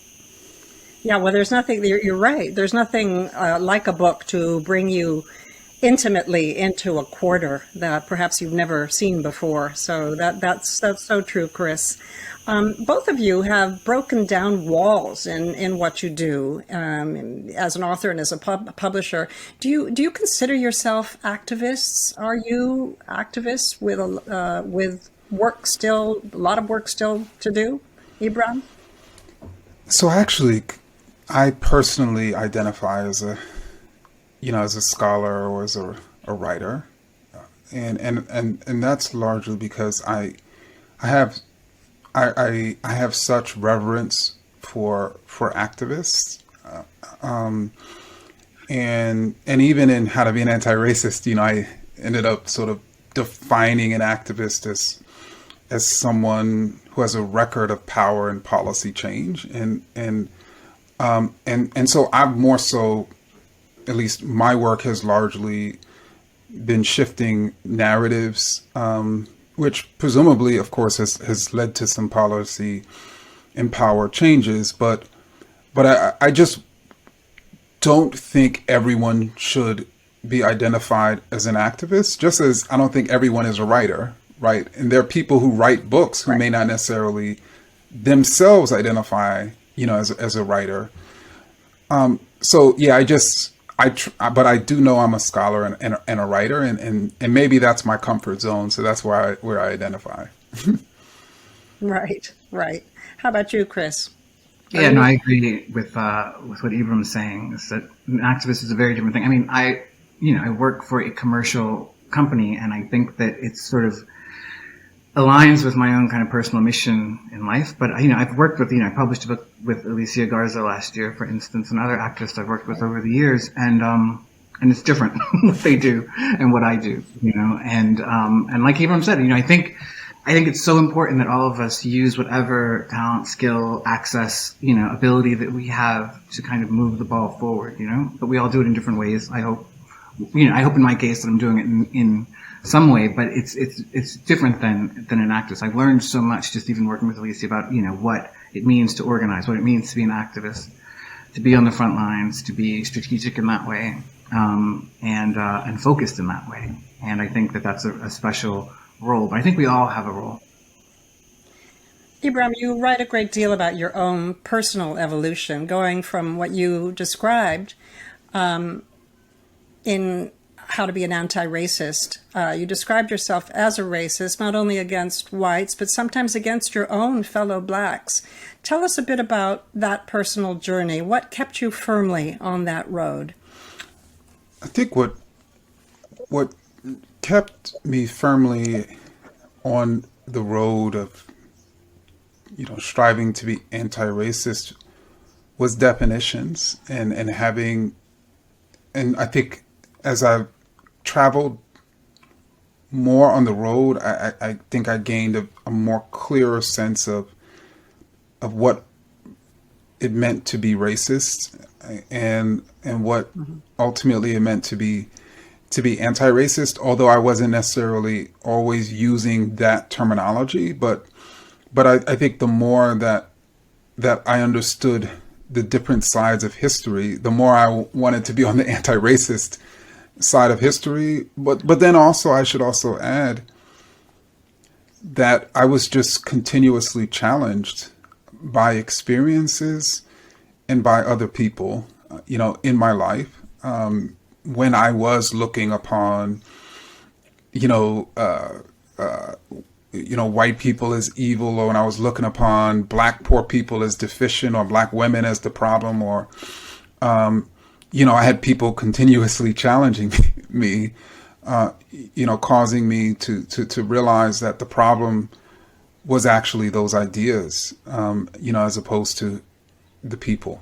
Yeah, well, there's nothing, you're right. There's nothing like a book to bring you intimately into a quarter that perhaps you've never seen before. So that's so true, Chris. Both of you have broken down walls in what you do as an author and as a publisher. Do you consider yourself activists? Are you activists with a lot of work still to do, Ibram? So actually, I personally identify as a scholar or as a writer, and that's largely because I have such reverence for activists, and even in How to Be an Anti-Racist, I ended up sort of defining an activist as someone who has a record of power and policy change, and so I'm more so, at least my work has largely been shifting narratives, which presumably, of course, has led to some policy and power changes. But I just don't think everyone should be identified as an activist, just as I don't think everyone is a writer, right? And there are people who write books who may not necessarily themselves identify, as a writer. So yeah, but I do know I'm a scholar and a writer, and maybe that's my comfort zone. So that's where I identify. Right. How about you, Chris? Yeah, no, I agree with what Ibram's saying. Is that an activist is a very different thing. I mean, I work for a commercial company, and I think that it's sort of aligns with my own kind of personal mission in life. But, I've worked with, I published a book with Alicia Garza last year, for instance, and other activists I've worked with over the years. And it's different what they do and what I do, and like Ibram said, I think it's so important that all of us use whatever talent, skill, access, ability that we have to kind of move the ball forward, but we all do it in different ways. I hope in my case that I'm doing it in some way, but it's different than an activist. I've learned so much just even working with Alicia about, what it means to organize, what it means to be an activist, to be on the front lines, to be strategic in that way, and focused in that way. And I think that that's a special role, but I think we all have a role. Ibram, you write a great deal about your own personal evolution, going from what you described in How to Be an Anti-Racist. You described yourself as a racist, not only against whites, but sometimes against your own fellow blacks. Tell us a bit about that personal journey. What kept you firmly on that road? I think what kept me firmly on the road of, striving to be anti-racist was definitions and having I think as I've traveled more on the road, I think I gained a more clearer sense of what it meant to be racist, and what ultimately it meant to be anti-racist. Although I wasn't necessarily always using that terminology, but I think the more that I understood the different sides of history, the more I wanted to be on the anti-racist side of history. But then also, I should also add that I was just continuously challenged by experiences and by other people, in my life, when I was looking upon, white people as evil, or when I was looking upon black poor people as deficient, or black women as the problem, or, I had people continuously challenging me, causing me to realize that the problem was actually those ideas, as opposed to the people.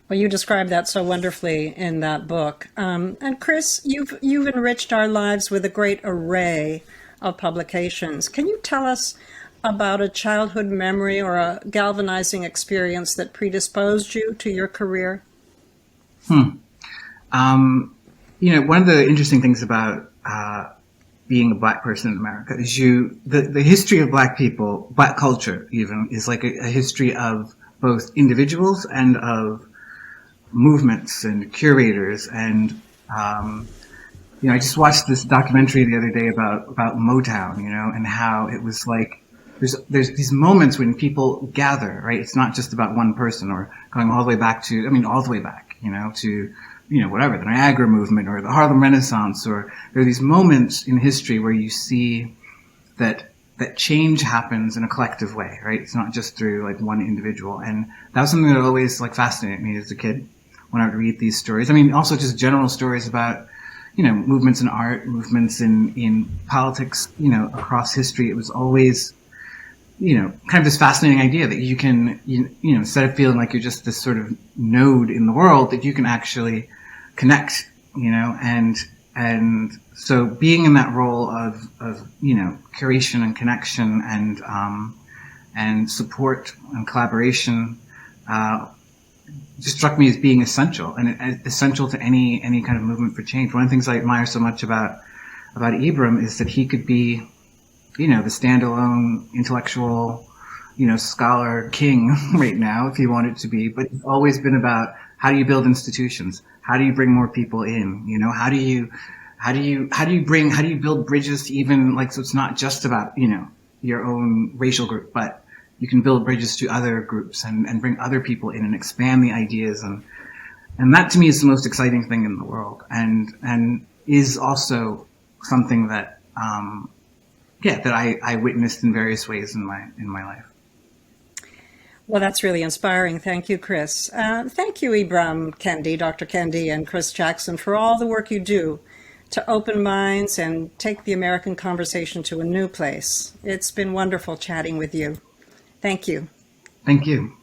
Well, you described that so wonderfully in that book. And Chris, you've enriched our lives with a great array of publications. Can you tell us about a childhood memory or a galvanizing experience that predisposed you to your career? One of the interesting things about being a black person in America is the history of black people, black culture even, is like a history of both individuals and of movements and curators. And I just watched this documentary the other day about Motown, and how it was like there's these moments when people gather, right? It's not just about one person, or going all the way back to whatever, the Niagara movement or the Harlem Renaissance, or there are these moments in history where you see that change happens in a collective way, right? It's not just through like one individual. And that was something that always like fascinated me as a kid when I would read these stories. I mean, also just general stories about, movements in art, movements in politics, across history. It was always, kind of this fascinating idea that you can, instead of feeling like you're just this sort of node in the world, that you can actually connect, and so being in that role of curation and connection and support and collaboration, just struck me as being essential, and essential to any kind of movement for change. One of the things I admire so much about Ibram is that he could be, the standalone intellectual, scholar king right now, if he wanted to be, but it's always been about how do you build institutions? How do you bring more people in? How do you build bridges to even so it's not just about, your own racial group, but you can build bridges to other groups and bring other people in and expand the ideas. And that to me is the most exciting thing in the world, and is also something that, that I witnessed in various ways in my life. Well, that's really inspiring. Thank you, Chris. Thank you, Ibram Kendi, Dr. Kendi, and Chris Jackson, for all the work you do to open minds and take the American conversation to a new place. It's been wonderful chatting with you. Thank you. Thank you.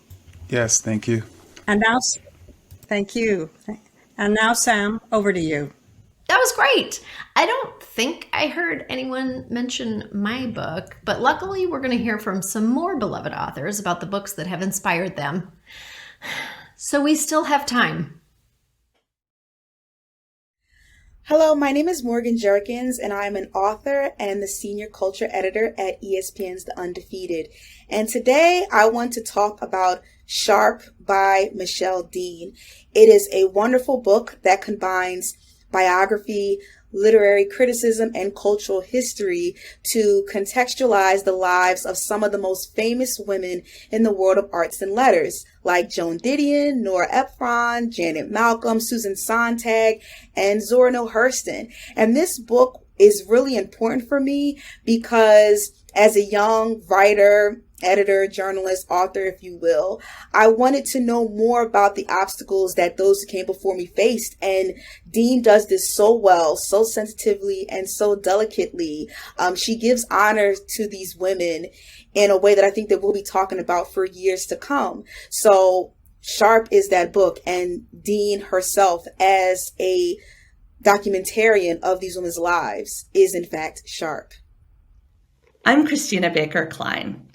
Yes, thank you. And now, thank you. And now, Sam, over to you. That was great. I don't think I heard anyone mention my book, but luckily we're going to hear from some more beloved authors about the books that have inspired them. So we still have time. Hello, my name is Morgan Jerkins, and I'm an author and the senior culture editor at ESPN's The Undefeated. And today I want to talk about Sharp by Michelle Dean. It is a wonderful book that combines biography, literary criticism, and cultural history to contextualize the lives of some of the most famous women in the world of arts and letters, like Joan Didion, Nora Ephron, Janet Malcolm, Susan Sontag, and Zora Neale Hurston. And this book is really important for me because as a young writer, editor, journalist, author, if you will, I wanted to know more about the obstacles that those who came before me faced. And Dean does this so well, so sensitively, and so delicately. She gives honor to these women in a way that I think that we'll be talking about for years to come. So Sharp is that book, and Dean herself, as a documentarian of these women's lives, is in fact Sharp. I'm Christina Baker Kline.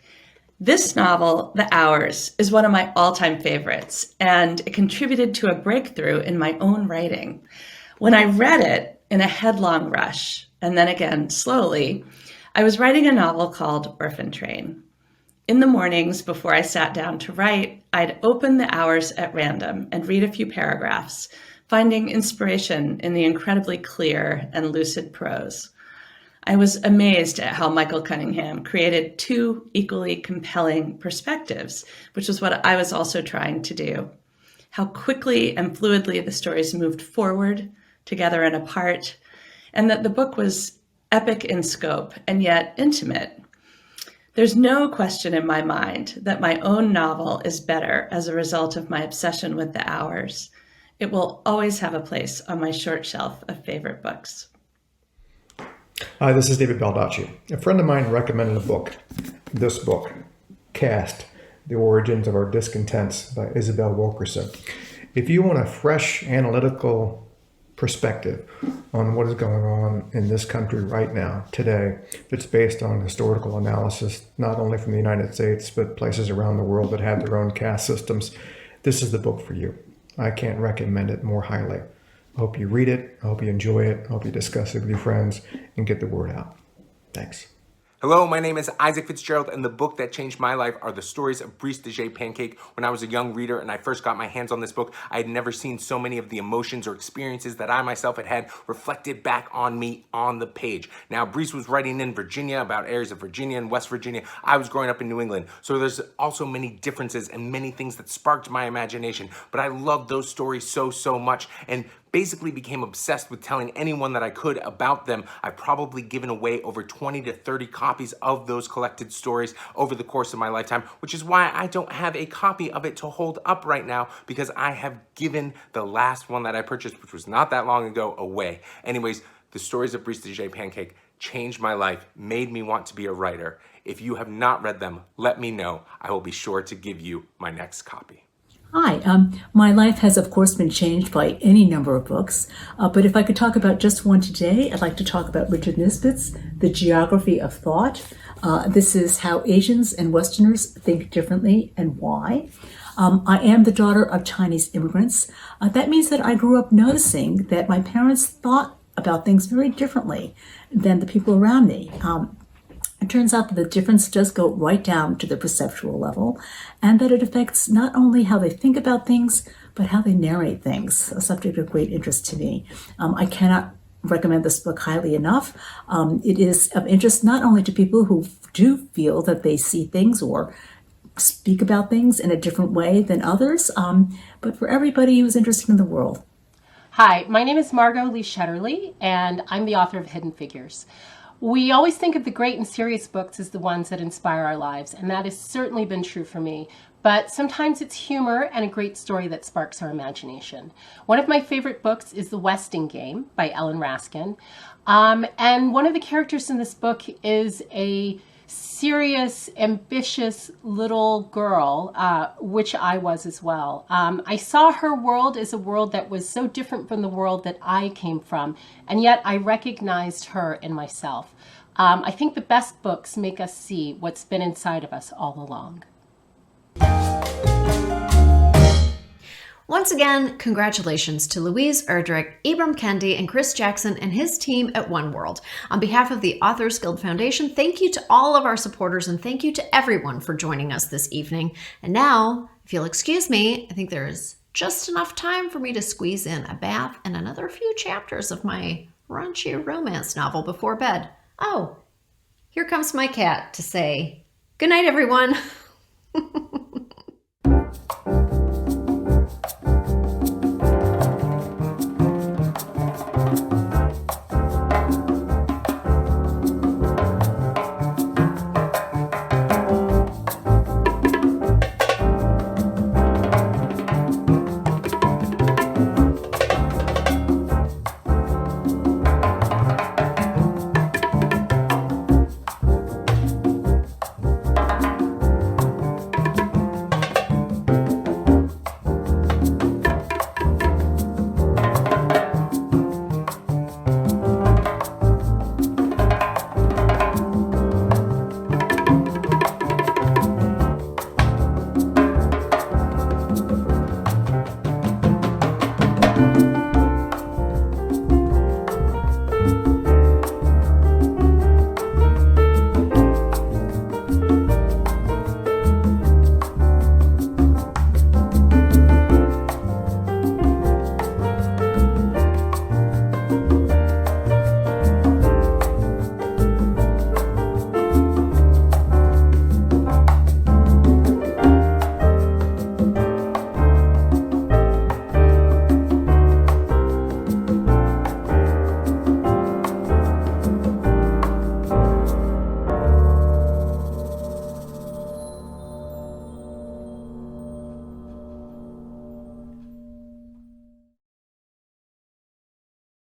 This novel, The Hours, is one of my all-time favorites, and it contributed to a breakthrough in my own writing. When I read it in a headlong rush, and then again slowly, I was writing a novel called Orphan Train. In the mornings before I sat down to write, I'd open The Hours at random and read a few paragraphs, finding inspiration in the incredibly clear and lucid prose. I was amazed at how Michael Cunningham created two equally compelling perspectives, which is what I was also trying to do. How quickly and fluidly the stories moved forward, together and apart, and that the book was epic in scope and yet intimate. There's no question in my mind that my own novel is better as a result of my obsession with The Hours. It will always have a place on my short shelf of favorite books. Hi, this is David Baldacci. A friend of mine recommended this book, Cast, The Origins of Our Discontents by Isabel Wilkerson. If you want a fresh analytical perspective on what is going on in this country right now, today, that's based on historical analysis, not only from the United States, but places around the world that have their own caste systems, this is the book for you. I can't recommend it more highly. I hope you read it. I hope you enjoy it. I hope you discuss it with your friends and get the word out. Thanks. Hello, my name is Isaac Fitzgerald, and the book that changed my life are the stories of Brice de J. Pancake. When I was a young reader and I first got my hands on this book, I had never seen so many of the emotions or experiences that I myself had had reflected back on me on the page. Now, Brice was writing in Virginia about areas of Virginia and West Virginia. I was growing up in New England, so there's also many differences and many things that sparked my imagination. But I loved those stories so much, and basically became obsessed with telling anyone that I could about them. I've probably given away over 20 to 30 copies of those collected stories over the course of my lifetime, which is why I don't have a copy of it to hold up right now, because I have given the last one that I purchased, which was not that long ago, away. Anyways, the stories of Brice de J. Pancake changed my life, made me want to be a writer. If you have not read them, let me know. I will be sure to give you my next copy. Hi, my life has of course been changed by any number of books, but if I could talk about just one today, I'd like to talk about Richard Nisbet's The Geography of Thought. This is how Asians and Westerners think differently and why. I am the daughter of Chinese immigrants. That means that I grew up noticing that my parents thought about things very differently than the people around me. It turns out that the difference does go right down to the perceptual level, and that it affects not only how they think about things, but how they narrate things, a subject of great interest to me. I cannot recommend this book highly enough. It is of interest not only to people who do feel that they see things or speak about things in a different way than others, but for everybody who's interested in the world. Hi, my name is Margot Lee Shetterly, and I'm the author of Hidden Figures. We always think of the great and serious books as the ones that inspire our lives, and that has certainly been true for me. But sometimes it's humor and a great story that sparks our imagination. One of my favorite books is The Westing Game by Ellen Raskin. And one of the characters in this book is a serious, ambitious little girl, which I was as well. I saw her world as a world that was so different from the world that I came from, and yet I recognized her in myself. I think the best books make us see what's been inside of us all along. Once again, congratulations to Louise Erdrich, Ibram Kendi, and Chris Jackson and his team at One World. On behalf of the Authors Guild Foundation, thank you to all of our supporters and thank you to everyone for joining us this evening. And now, if you'll excuse me, I think there is just enough time for me to squeeze in a bath and another few chapters of my raunchy romance novel before bed. Oh, here comes my cat to say, good night, everyone.